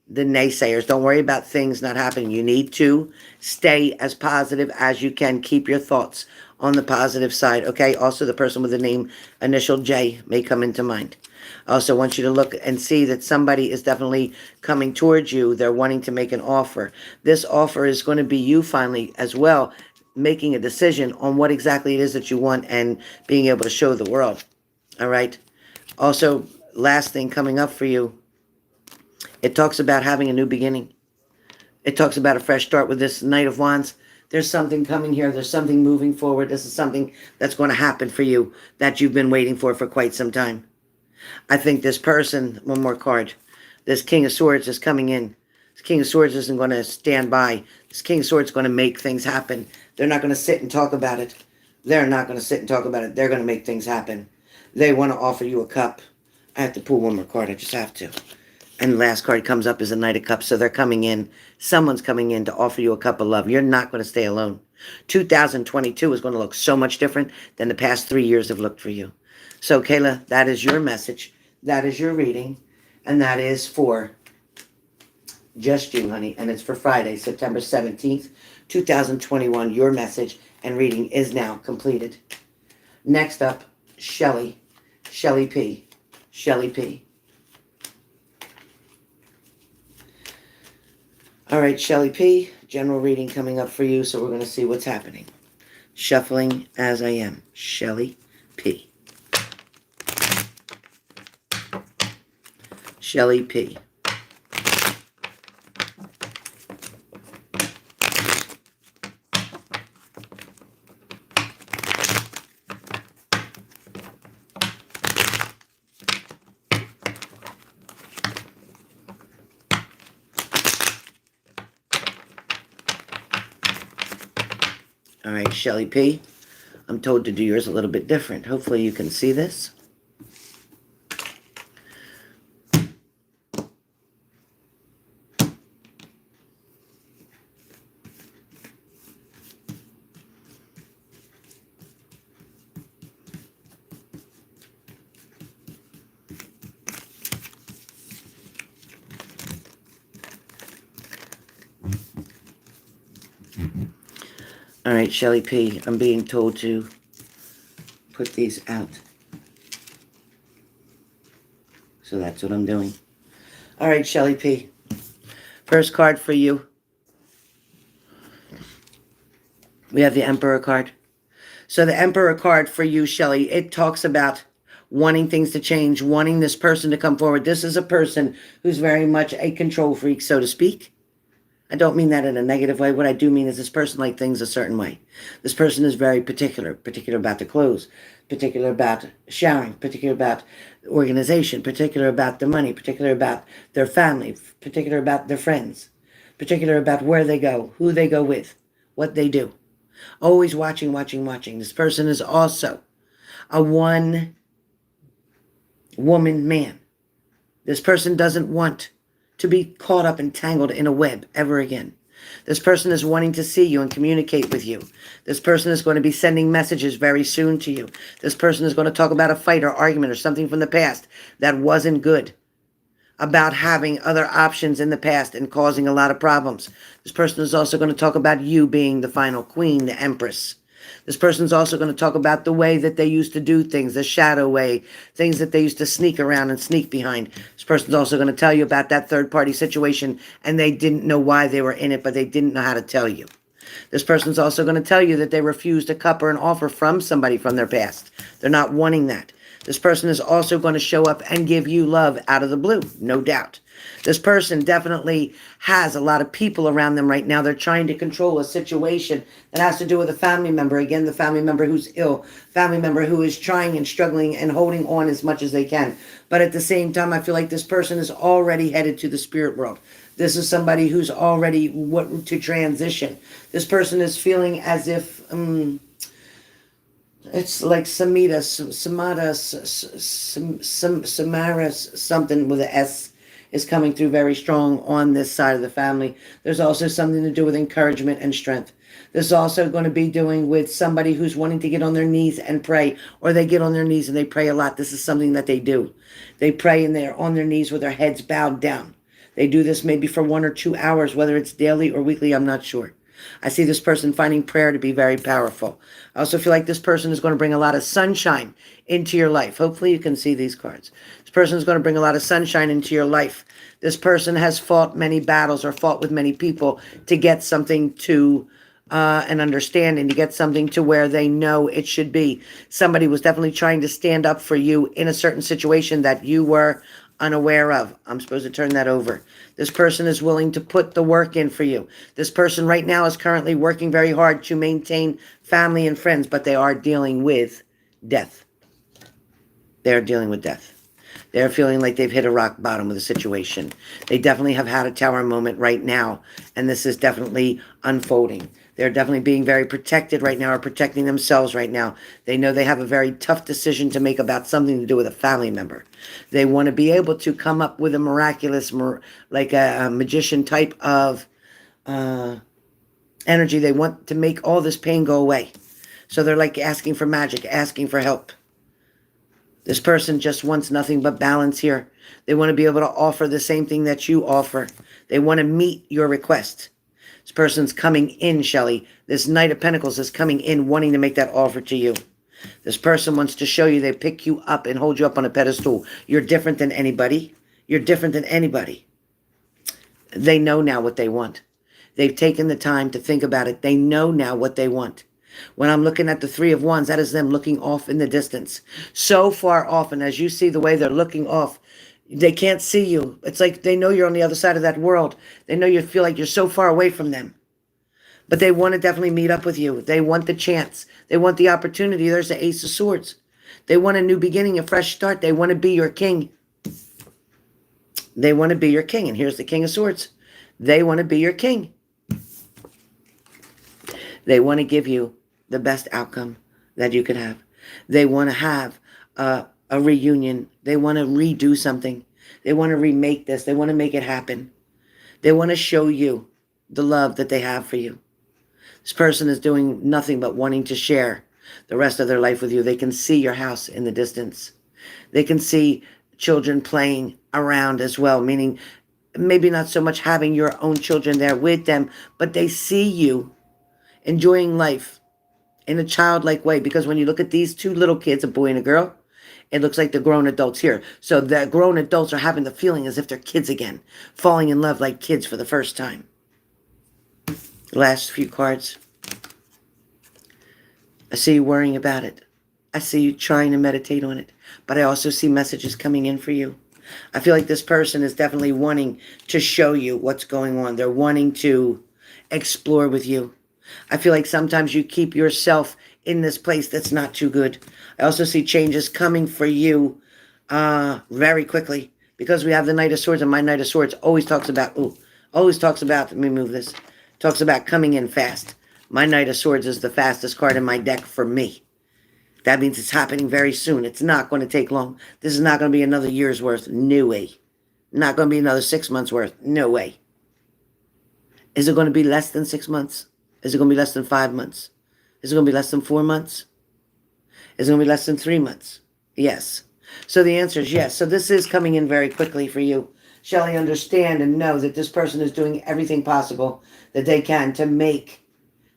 the naysayers. Don't worry about things not happening. You need to stay as positive as you can. Keep your thoughts on the positive side, okay? Also, the person with the name initial J may come into mind. I also want you to look and see that somebody is definitely coming towards you. They're wanting to make an offer. This offer is going to be you finally as well making a decision on what exactly it is that you want and being able to show the world, all right? Also, last thing coming up for you, it talks about having a new beginning. It talks about a fresh start with this Knight of Wands. There's something coming here. There's something moving forward. This is something that's going to happen for you that you've been waiting for quite some time. I think this person, one more card, this King of Swords is coming in. This King of Swords isn't going to stand by. This King of Swords is going to make things happen. They're not going to sit and talk about it. They're not going to sit and talk about it. They're going to make things happen. They want to offer you a cup. I have to pull one more card. I just have to. And the last card comes up is a Knight of Cups. So they're coming in. Someone's coming in to offer you a cup of love. You're not going to stay alone. 2022 is going to look so much different than the past 3 years have looked for you. So, Kayla, that is your message. That is your reading. And that is for just you, honey. And it's for Friday, September 17th, 2021. Your message and reading is now completed. Next up, Shelley. Shelley P. Shelley P. All right, Shelley P. General reading coming up for you, so we're going to see what's happening. Shuffling as I am. Shelley P. Shelley P. All right, Shelley P. I'm told to do yours a little bit different. Hopefully you can see this. All right, Shelley P., I'm being told to put these out. So that's what I'm doing. All right, Shelley P. First card for you. We have the Emperor card. So the Emperor card for you, Shelley, it talks about wanting things to change, wanting this person to come forward. This is a person who's very much a control freak, so to speak. I don't mean that in a negative way. What I do mean is this person likes things a certain way. This person is very particular about the clothes, particular about showering, particular about organization, particular about the money, particular about their family, particular about their friends, particular about where they go, who they go with, what they do. Always watching. This person is also a one-woman man. This person doesn't want to be caught up and tangled in a web ever again. This person is wanting to see you and communicate with you. This person is going to be sending messages very soon to you. This person is going to talk about a fight or argument or something from the past that wasn't good, about having other options in the past and causing a lot of problems. This person is also going to talk about you being the final queen, the empress. This person's also going to talk about the way that they used to do things, the shadow way, things that they used to sneak around and sneak behind. This person's also going to tell you about that third-party situation, and they didn't know why they were in it, but they didn't know how to tell you. This person's also going to tell you that they refused a cup or an offer from somebody from their past. They're not wanting that. This person is also going to show up and give you love out of the blue, no doubt. This person definitely has a lot of people around them right now. They're trying to control a situation that has to do with a family member. Again, the family member who's ill, family member who is trying and struggling and holding on as much as they can. But at the same time, I feel like this person is already headed to the spirit world. This is somebody who's already to transition. This person is feeling as if... it's like Samara, something with an S is coming through very strong on this side of the family. There's also something to do with encouragement and strength. This is also going to be doing with somebody who's wanting to get on their knees and pray, or they get on their knees and they pray a lot. This is something that they do. They pray and they're on their knees with their heads bowed down. They do this maybe for 1 or 2 hours, whether it's daily or weekly, I'm not sure. I see this person finding prayer to be very powerful. I also feel like this person is going to bring a lot of sunshine into your life. Hopefully you can see these cards. This person is going to bring a lot of sunshine into your life. This person has fought many battles or fought with many people to get something to an understanding, to get something to where they know it should be. Somebody was definitely trying to stand up for you in a certain situation that you were unaware of. I'm supposed to turn that over. This person is willing to put the work in for you. This person right now is currently working very hard to maintain family and friends, but they are dealing with death. They're dealing with death. They're feeling like they've hit a rock bottom with a situation. They definitely have had a tower moment right now, and this is definitely unfolding. They're definitely being very protected right now, or protecting themselves right now. They know they have a very tough decision to make about something to do with a family member. They want to be able to come up with a miraculous, like a magician type of energy. They want to make all this pain go away. So they're like asking for magic, asking for help. This person just wants nothing but balance here. They want to be able to offer the same thing that you offer. They want to meet your request. This person's coming in, Shelley. This Knight of Pentacles is coming in wanting to make that offer to you. This person wants to show you they pick you up and hold you up on a pedestal. You're different than anybody. You're different than anybody. They know now what they want. They've taken the time to think about it. They know now what they want. When I'm looking at the Three of Wands, that is them looking off in the distance. So far off, and as you see the way they're looking off, they can't see you. It's like they know you're on the other side of that world. They know you feel like you're so far away from them. But they want to definitely meet up with you. They want the chance. They want the opportunity. There's the Ace of Swords. They want a new beginning, a fresh start. They want to be your king. They want to be your king. And here's the King of Swords. They want to be your king. They want to give you the best outcome that you could have. They want to have a reunion. They want to redo something. They want to remake this. They want to make it happen. They want to show you the love that they have for you. This person is doing nothing but wanting to share the rest of their life with you. They can see your house in the distance. They can see children playing around as well, meaning maybe not so much having your own children there with them, but they see you enjoying life in a childlike way. Because when you look at these two little kids, a boy and a girl, it looks like the grown adults here. So the grown adults are having the feeling as if they're kids again, falling in love like kids for the first time. Last few cards. I see you worrying about it. I see you trying to meditate on it. But I also see messages coming in for you. I feel like this person is definitely wanting to show you what's going on. They're wanting to explore with you. I feel like sometimes you keep yourself in this place that's not too good. I also see changes coming for you very quickly, because we have the Knight of Swords, and my Knight of Swords always talks about, let me move this, talks about coming in fast. My Knight of Swords is the fastest card in my deck for me. That means it's happening very soon. It's not going to take long. This is not going to be another year's worth. No way. Not going to be another 6 months worth. No way. Is it going to be less than 6 months? Is it going to be less than 5 months? Is it going to be less than 4 months? Is it going to be less than 3 months? Yes. So the answer is yes. So this is coming in very quickly for you. Shelley, understand and know that this person is doing everything possible that they can to make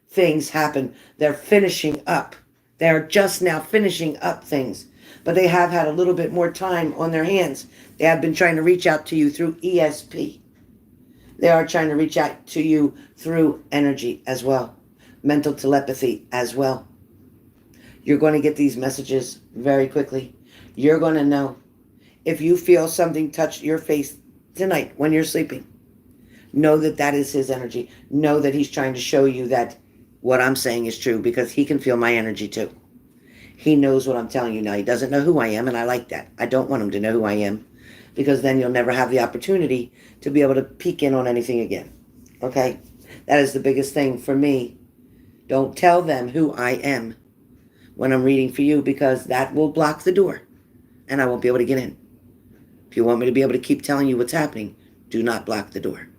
things happen. They're finishing up. They're just now finishing up things. But they have had a little bit more time on their hands. They have been trying to reach out to you through ESP. They are trying to reach out to you through energy as well. Mental telepathy as well. You're going to get these messages very quickly. You're going to know. If you feel something touch your face tonight when you're sleeping, know that that is his energy. Know that he's trying to show you that what I'm saying is true, because he can feel my energy too. He knows what I'm telling you now. He doesn't know who I am, and I like that. I don't want him to know who I am, because then you'll never have the opportunity to be able to peek in on anything again. Okay? That is the biggest thing for me. Don't tell them who I am when I'm reading for you, because that will block the door, and I won't be able to get in. If you want me to be able to keep telling you what's happening, do not block the door.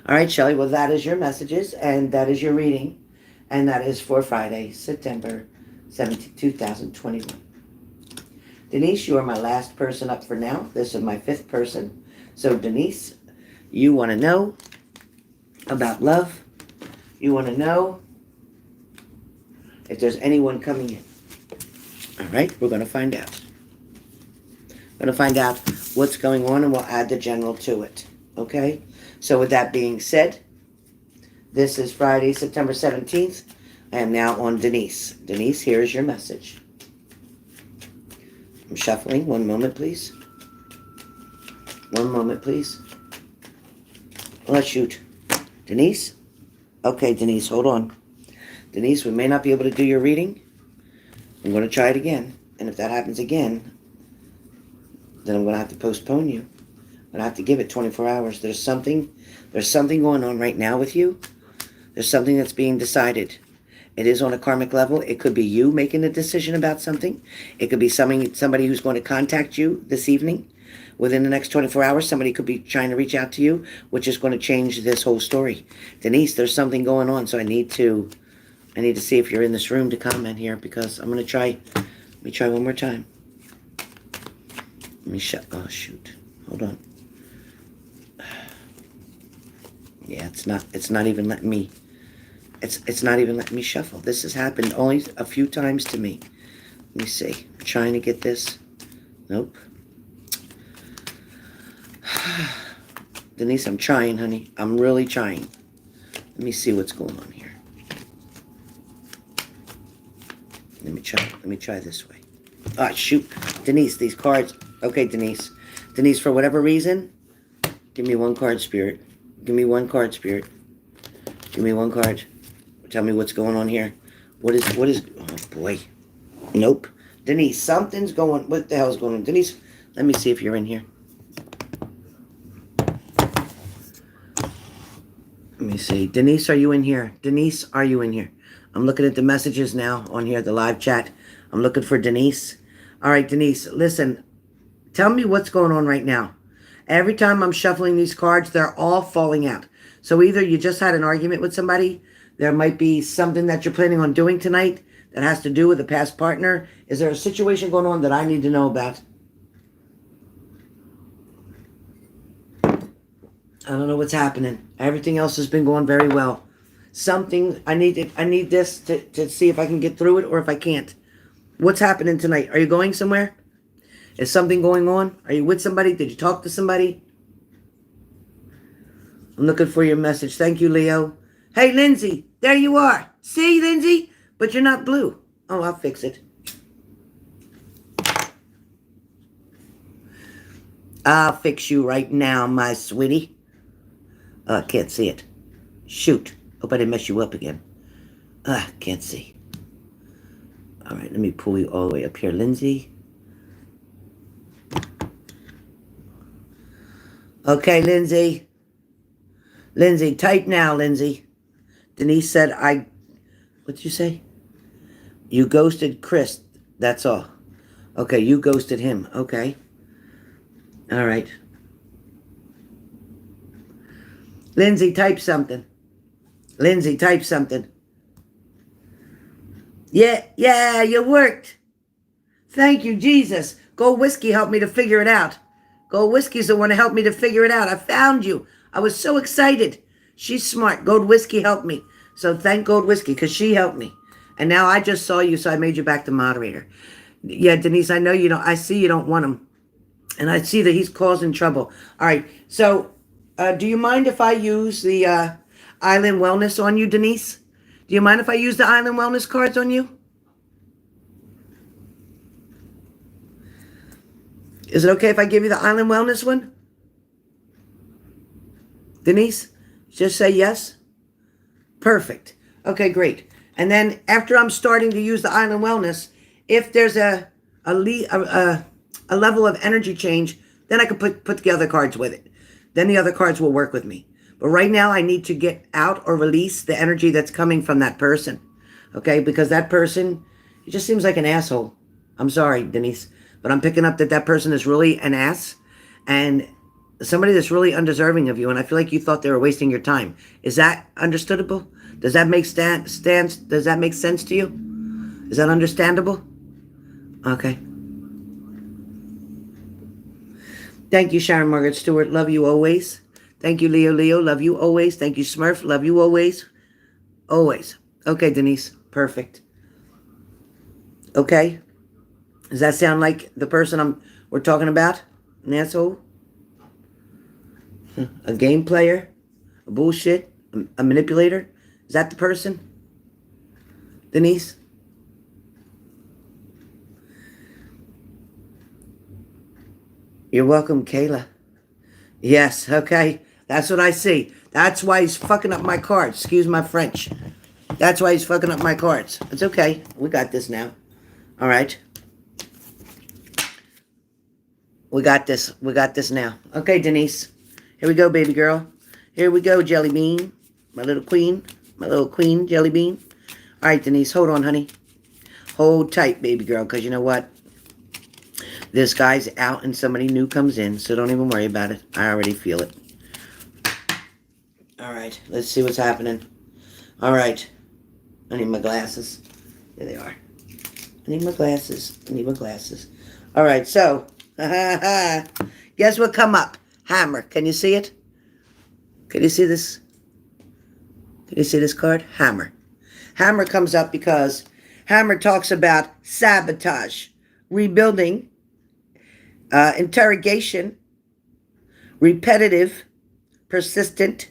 All right, Shelley, well, that is your messages, and that is your reading, and that is for Friday, September 17, 2021. Denise, you are my last person up for now. This is my 5th person. So, Denise, you want to know about love. You want to know if there's anyone coming in. All right, we're going to find out. We're going to find out what's going on, and we'll add the general to it. Okay? So with that being said, this is Friday, September 17th. I am now on Denise. Denise, here is your message. I'm shuffling. One moment, please. One moment, please. Oh, shoot. Denise? Okay, Denise, hold on. Denise, we may not be able to do your reading. I'm going to try it again. And if that happens again, then I'm going to have to postpone you. I'm going to have to give it 24 hours. There's something going on right now with you. There's something that's being decided. It is on a karmic level. It could be you making a decision about something. It could be somebody who's going to contact you this evening. Within the next 24 hours, somebody could be trying to reach out to you, which is going to change this whole story. Denise, there's something going on, so I need to see if you're in this room to comment here, because I'm going to try. Let me try one more time. Let me oh, shoot. Hold on. Yeah, it's not even letting me. It's not even letting me shuffle. This has happened only a few times to me. Let me see. I'm trying to get this. Nope. Denise, I'm trying, honey. I'm really trying. Let me see what's going on here. Let me try this way. Ah, shoot. Denise, these cards. Okay, Denise. Denise, for whatever reason, give me one card, Spirit. Give me one card, Spirit. Give me one card. Tell me what's going on here. What is, oh boy. Nope. Denise, something's going, what the hell's going on? Denise, let me see if you're in here. Let me see. Denise, are you in here? Denise, are you in here? I'm looking at the messages now on here, the live chat. I'm looking for Denise. All right, Denise, listen. Tell me what's going on right now. Every time I'm shuffling these cards, they're all falling out. So either you just had an argument with somebody, there might be something that you're planning on doing tonight that has to do with a past partner. Is there a situation going on that I need to know about? I don't know what's happening. Everything else has been going very well. Something, I need this to see if I can get through it or if I can't. What's happening tonight? Are you going somewhere? Is something going on? Are you with somebody? Did you talk to somebody? I'm looking for your message. Thank you, Leo. Hey, Lindsay, there you are. See, Lindsay? But you're not blue. Oh, I'll fix it. I'll fix you right now, my sweetie. I can't see it. Shoot. Hope I didn't mess you up again. Can't see. All right, let me pull you all the way up here, Lindsay. Okay, Lindsay. Lindsay, type now, Lindsay. Denise said, what'd you say? You ghosted Chris. That's all. Okay, you ghosted him. Okay. All right. Lindsay, type something. Lindsay, type something. Yeah, you worked. Thank you, Jesus. Gold Whiskey helped me to figure it out. Gold Whiskey's the one to help me to figure it out. I found you. I was so excited. She's smart. Gold Whiskey helped me. So thank Gold Whiskey because she helped me. And now I just saw you, so I made you back the moderator. Yeah, Denise, I know you don't. I see you don't want him. And I see that he's causing trouble. All right. So do you mind if I use the Island Wellness on you, Denise? Do you mind if I use the Island Wellness cards on you? Is it okay if I give you the Island Wellness one? Denise, just say yes. Perfect. Okay, great. And then after I'm starting to use the Island Wellness, if there's a level of energy change, then I can put the other cards with it. Then the other cards will work with me. But right now I need to get out or release the energy that's coming from that person. Okay, because that person, it just seems like an asshole. I'm sorry, Denise. But I'm picking up that that person is really an ass and somebody that's really undeserving of you. And I feel like you thought they were wasting your time. Is that understandable? Does that make does that make sense to you? Is that understandable? Okay. Thank you, Sharon Margaret Stewart. Love you always. Thank you, Leo. Love you always. Thank you, Smurf. Love you always. Always. Okay, Denise. Perfect. Okay. Does that sound like the person we're talking about? An asshole? A game player? A bullshit? A manipulator? Is that the person? Denise? You're welcome, Kayla. Yes, okay. That's what I see. That's why he's fucking up my cards. Excuse my French. That's why he's fucking up my cards. It's okay. We got this now. All right. We got this. We got this now. Okay, Denise. Here we go, baby girl. Here we go, Jelly Bean. My little queen. My little queen, Jelly Bean. All right, Denise. Hold on, honey. Hold tight, baby girl, because you know what? This guy's out and somebody new comes in, so don't even worry about it. I already feel it. All right. Let's see what's happening. All right. I need my glasses. There they are. I need my glasses. I need my glasses. All right, so... guess what come up? Hammer. Can you see it? Can you see this? Can you see this card? Hammer. Hammer comes up because Hammer talks about sabotage, rebuilding, interrogation, repetitive, persistent,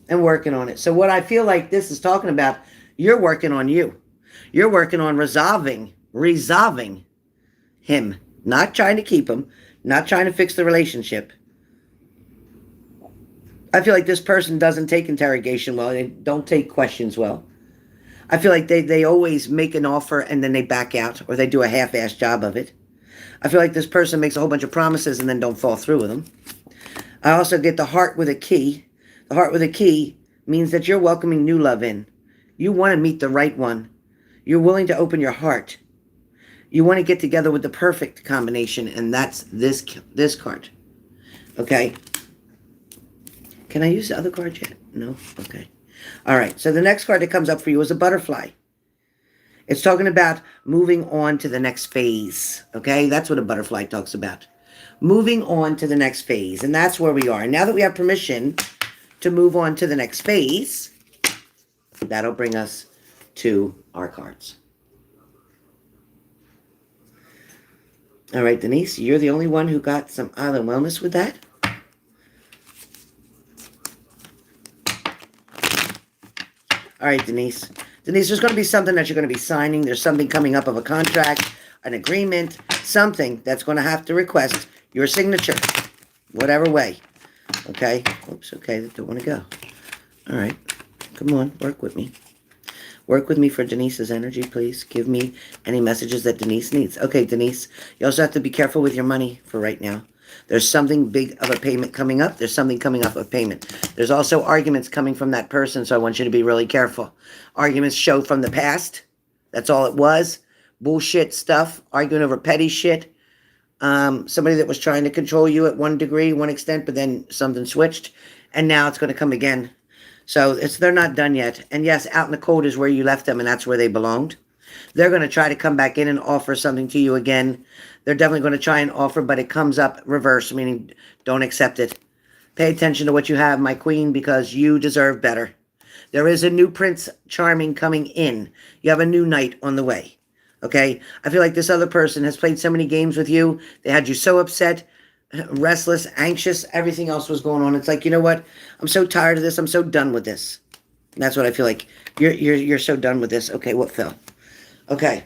and working on it. So what I feel like this is talking about, you're working on you. You're working on resolving him. Not trying to keep him, not trying to fix the relationship. I feel like this person doesn't take interrogation well. They don't take questions well. I feel like they always make an offer and then they back out or they do a half-assed job of it. I feel like this person makes a whole bunch of promises and then don't fall through with them. I also get the heart with a key. The heart with a key means that you're welcoming new love in. You want to meet the right one. You're willing to open your heart. You want to get together with the perfect combination, and that's this card. Okay? Can I use the other card yet? No? Okay. All right. So the next card that comes up for you is a butterfly. It's talking about moving on to the next phase. Okay? That's what a butterfly talks about. Moving on to the next phase. And that's where we are. And now that we have permission to move on to the next phase, that'll bring us to our cards. All right, Denise, you're the only one who got some Island Wellness with that. All right, Denise. Denise, there's going to be something that you're going to be signing. There's something coming up of a contract, an agreement, something that's going to have to request your signature, whatever way. Okay? Oops, okay, don't want to go. All right. Come on, work with me. Work with me for Denise's energy, please. Give me any messages that Denise needs. Okay, Denise, you also have to be careful with your money for right now. There's something big of a payment coming up. There's something coming up of payment. There's also arguments coming from that person, so I want you to be really careful. Arguments show from the past. That's all it was. Bullshit stuff. Arguing over petty shit. Somebody that was trying to control you at one degree, one extent, but then something switched. And now it's going to come again. So they're not done yet. And yes, out in the cold is where you left them, and that's where they belonged. They're going to try to come back in and offer something to you again. They're definitely going to try and offer, but it comes up reverse, meaning don't accept it. Pay attention to what you have, my queen, because you deserve better. There is a new Prince Charming coming in. You have a new knight on the way. Okay? I feel like this other person has played so many games with you. They had you so upset, restless, anxious. Everything else was going on. It's like, you know what? I'm so tired of this. I'm so done with this. And that's what I feel like. You're so done with this. Okay, what fell? Okay.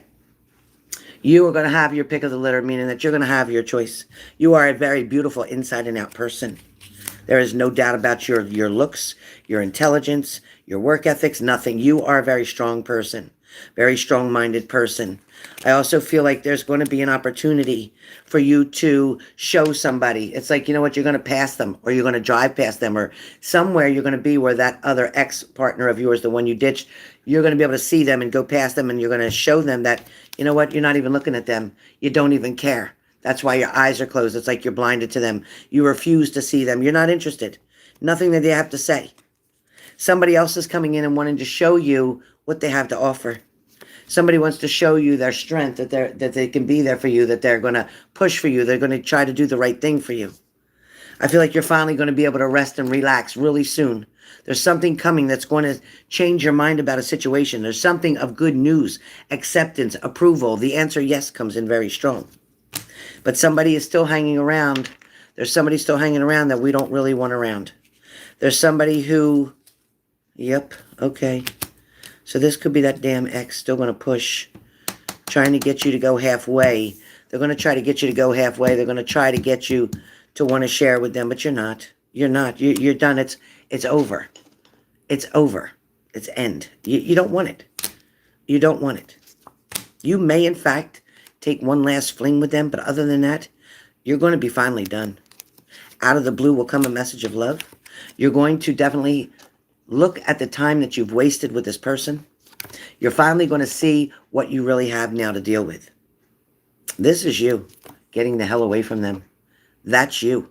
You are going to have your pick of the litter, meaning that you're going to have your choice. You are a very beautiful inside and out person. There is no doubt about your looks, your intelligence, your work ethics, nothing. You are a very strong person, very strong-minded person. I also feel like there's going to be an opportunity for you to show somebody. It's like, you know what, you're going to pass them, or you're going to drive past them, or somewhere you're going to be where that other ex-partner of yours, the one you ditched, you're going to be able to see them and go past them, and you're going to show them that, you know what, you're not even looking at them. You don't even care. That's why your eyes are closed. It's like you're blinded to them. You refuse to see them. You're not interested. Nothing that they have to say. Somebody else is coming in and wanting to show you what they have to offer. Somebody wants to show you their strength, that they can be there for you, that they're going to push for you. They're going to try to do the right thing for you. I feel like you're finally going to be able to rest and relax really soon. There's something coming that's going to change your mind about a situation. There's something of good news, acceptance, approval. The answer yes comes in very strong. But somebody is still hanging around. There's somebody still hanging around that we don't really want around. There's somebody who, yep, okay. So this could be that damn ex still going to push, trying to get you to go halfway. They're going to try to get you to go halfway. They're going to try to get you to want to share with them, but you're not. You're not. You're done. It's over. It's over. It's end. You don't want it. You don't want it. You may, in fact, take one last fling with them, but other than that, you're going to be finally done. Out of the blue will come a message of love. You're going to definitely look at the time that you've wasted with this person. You're finally going to see what you really have now to deal with. This is you getting the hell away from them. That's you.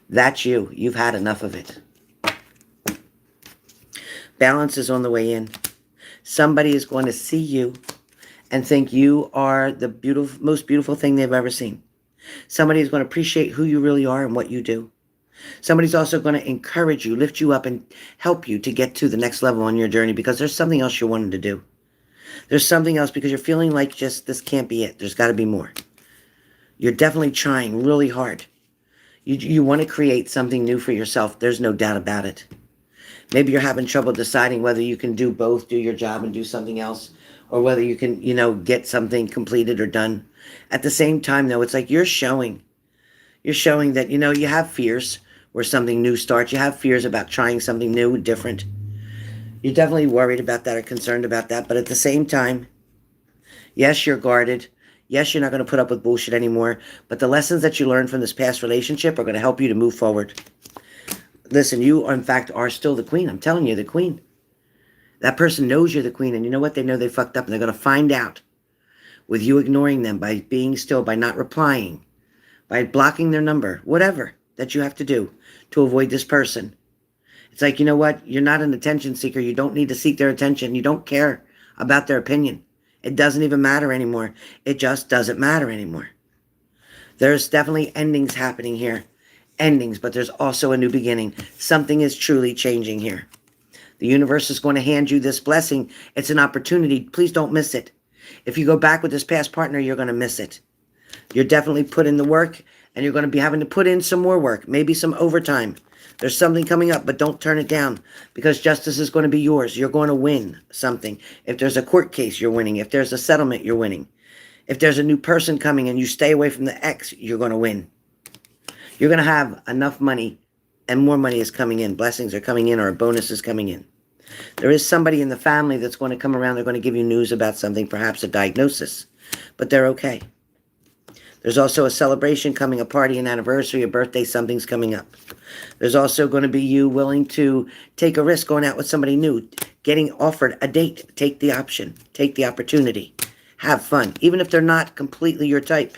That's you. You've had enough of it. Balance is on the way in. Somebody is going to see you and think you are the most beautiful thing they've ever seen. Somebody is going to appreciate who you really are and what you do. Somebody's also going to encourage you, lift you up, and help you to get to the next level on your journey, because there's something else you're wanting to do. There's something else because you're feeling like just this can't be it. There's got to be more. You're definitely trying really hard. You want to create something new for yourself. There's no doubt about it. Maybe you're having trouble deciding whether you can do both, do your job and do something else, or whether you can, get something completed or done. At the same time, though, it's like you're showing that, you have fears where something new starts. You have fears about trying something new, different. You're definitely worried about that or concerned about that. But at the same time, yes, you're guarded. Yes, you're not going to put up with bullshit anymore. But the lessons that you learned from this past relationship are going to help you to move forward. Listen, you, in fact, are still the queen. I'm telling you, the queen. That person knows you're the queen. And you know what? They know they fucked up. And they're going to find out with you ignoring them, by being still, by not replying, by blocking their number, whatever that you have to do to avoid this person. It's like, you know what? You're not an attention seeker. You don't need to seek their attention. You don't care about their opinion. It doesn't even matter anymore. It just doesn't matter anymore. There's definitely endings happening here. Endings, but there's also a new beginning. Something is truly changing here. The universe is going to hand you this blessing. It's an opportunity. Please don't miss it. If you go back with this past partner, you're going to miss it. You're definitely put in the work, and you're going to be having to put in some more work, maybe some overtime. There's something coming up, but don't turn it down, because justice is going to be yours. You're going to win something. If there's a court case, you're winning. If there's a settlement, you're winning. If there's a new person coming and you stay away from the ex, you're going to win. You're going to have enough money, and more money is coming in. Blessings are coming in, or a bonus is coming in. There is somebody in the family that's going to come around. They're going to give you news about something, perhaps a diagnosis, but they're okay. There's also a celebration coming, a party, an anniversary, a birthday, something's coming up. There's also going to be you willing to take a risk going out with somebody new, getting offered a date. Take the option. Take the opportunity. Have fun. Even if they're not completely your type,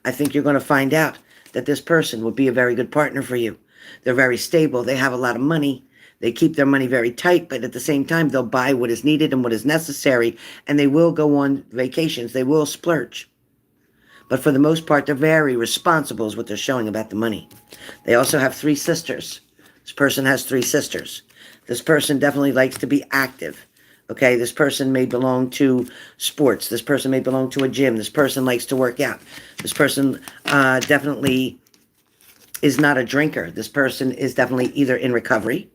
I think you're going to find out that this person would be a very good partner for you. They're very stable. They have a lot of money. They keep their money very tight, but at the same time, they'll buy what is needed and what is necessary, and they will go on vacations. They will splurge. But for the most part, they're very responsible is what they're showing about the money. They also have 3 sisters. This person has 3 sisters. This person definitely likes to be active. Okay, this person may belong to sports. This person may belong to a gym. This person likes to work out. This person definitely is not a drinker. This person is definitely either in recovery,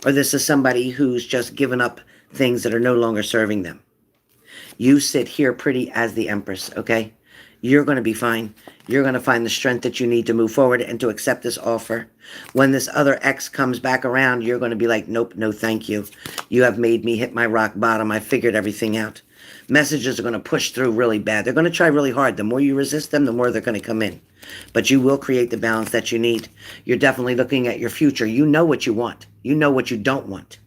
or this is somebody who's just given up things that are no longer serving them. You sit here pretty as the Empress, okay? You're going to be fine. You're going to find the strength that you need to move forward and to accept this offer. When this other ex comes back around, you're going to be like, nope, no thank you. You have made me hit my rock bottom. I figured everything out. Messages are going to push through really bad. They're going to try really hard. The more you resist them, the more they're going to come in. But you will create the balance that you need. You're definitely looking at your future. You know what you want. You know what you don't want.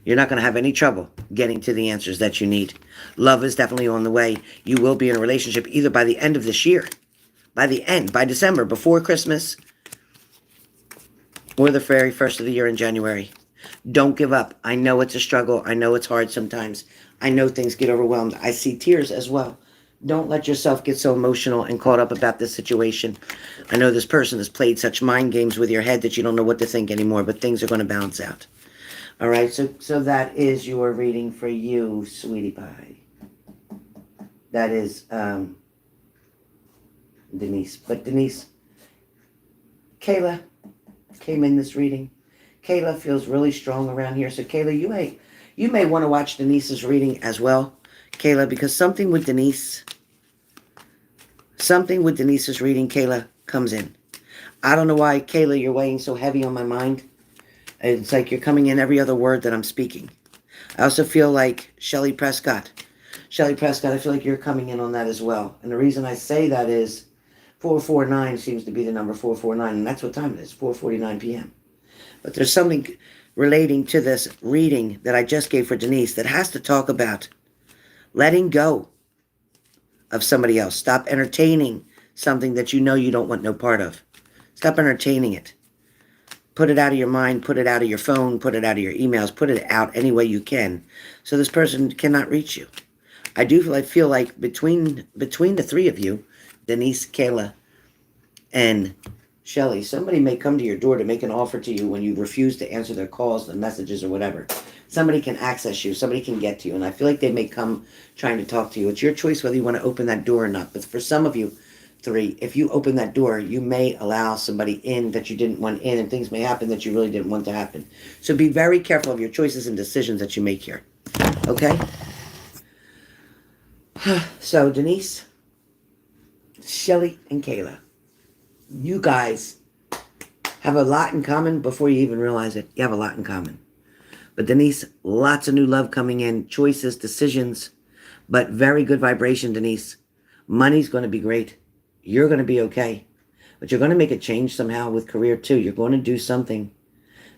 You're not going to have any trouble getting to the answers that you need. Love is definitely on the way. You will be in a relationship either by the end of this year, by December, before Christmas, or the very first of the year in January. Don't give up. I know it's a struggle. I know it's hard sometimes. I know things get overwhelmed. I see tears as well. Don't let yourself get so emotional and caught up about this situation. I know this person has played such mind games with your head that you don't know what to think anymore, but things are going to balance out. All right, so that is your reading for you, sweetie pie. That is Denise. But Denise, Kayla came in this reading. Kayla feels really strong around here. So Kayla, you may want to watch Denise's reading as well, Kayla, because something with Denise's reading, Kayla, comes in. I don't know why, Kayla, you're weighing so heavy on my mind. It's like you're coming in every other word that I'm speaking. I also feel like Shelley Prescott, I feel like you're coming in on that as well. And the reason I say that is 449 seems to be the number 449, and that's what time it is, 4:49 p.m. But there's something relating to this reading that I just gave for Denise that has to talk about letting go of somebody else. Stop entertaining something that you know you don't want no part of. Stop entertaining it. Put it out of your mind, put it out of your phone, put it out of your emails, put it out any way you can, so this person cannot reach you. I feel like between the 3 of you, Denise, Kayla, and Shelley, somebody may come to your door to make an offer to you when you refuse to answer their calls, the messages, or whatever. Somebody can access you, somebody can get to you, and I feel like they may come trying to talk to you. It's your choice whether you want to open that door or not, but for some of you, 3, if you open that door, you may allow somebody in that you didn't want in, and things may happen that you really didn't want to happen. So be very careful of your choices and decisions that you make here. Okay? So Denise, Shelley, and Kayla, you guys have a lot in common before you even realize it. You have a lot in common. But Denise, lots of new love coming in, choices, decisions, but very good vibration, Denise. Money's going to be great. You're going to be okay. But you're going to make a change somehow with career too. You're going to do something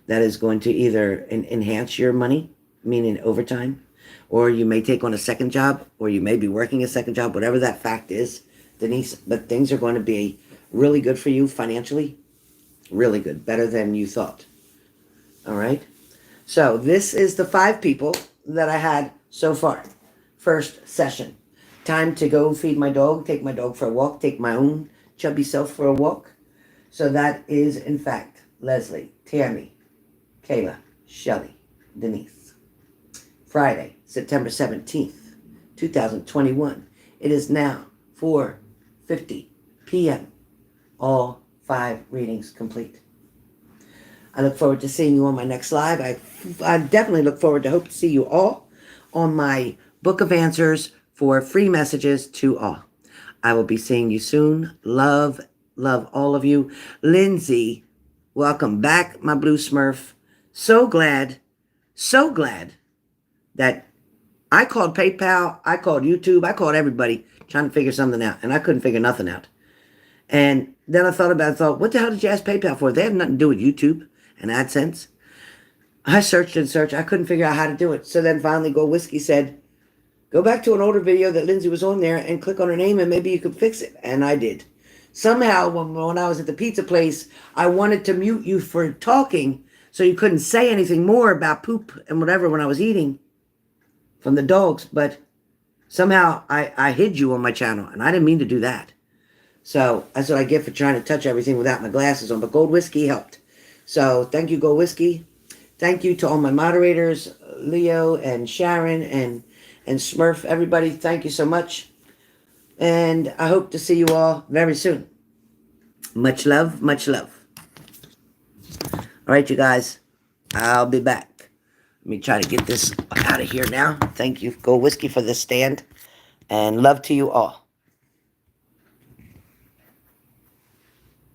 that is going to either enhance your money, meaning overtime, or you may take on a second job, or you may be working a second job, whatever that fact is, Denise. But things are going to be really good for you financially. Really good. Better than you thought. All right? So this is the 5 people that I had so far. First session. Time to go feed my dog, take my dog for a walk, take my own chubby self for a walk. So that is, in fact, Leslie, Tammy, Kayla, Shelley, Denise. Friday, September 17th, 2021. It is now 4:50 p.m. All 5 readings complete. I look forward to seeing you on my next live. I definitely look forward to hope to see you all on my Book of Answers for free messages to all. I will be seeing you soon. Love, love all of you. Lindsay, welcome back, my blue smurf. So glad that I called PayPal, I called YouTube, I called everybody trying to figure something out, and I couldn't figure nothing out. And then I thought, what the hell did you ask PayPal for? They have nothing to do with YouTube and AdSense. I searched and searched. I couldn't figure out how to do it. So then finally Gold Whiskey said, go back to an older video that Lindsay was on there and click on her name and maybe you could fix it. And I did. Somehow, when I was at the pizza place, I wanted to mute you for talking so you couldn't say anything more about poop and whatever when I was eating from the dogs. But somehow I hid you on my channel, and I didn't mean to do that. So that's what I get for trying to touch everything without my glasses on. But Gold Whiskey helped. So thank you, Gold Whiskey. Thank you to all my moderators, Leo and Sharon and Smurf, everybody. Thank you so much. And I hope to see you all very soon. Much love, much love. All right, you guys. I'll be back. Let me try to get this out of here now. Thank you, Gold Whiskey, for this stand. And love to you all.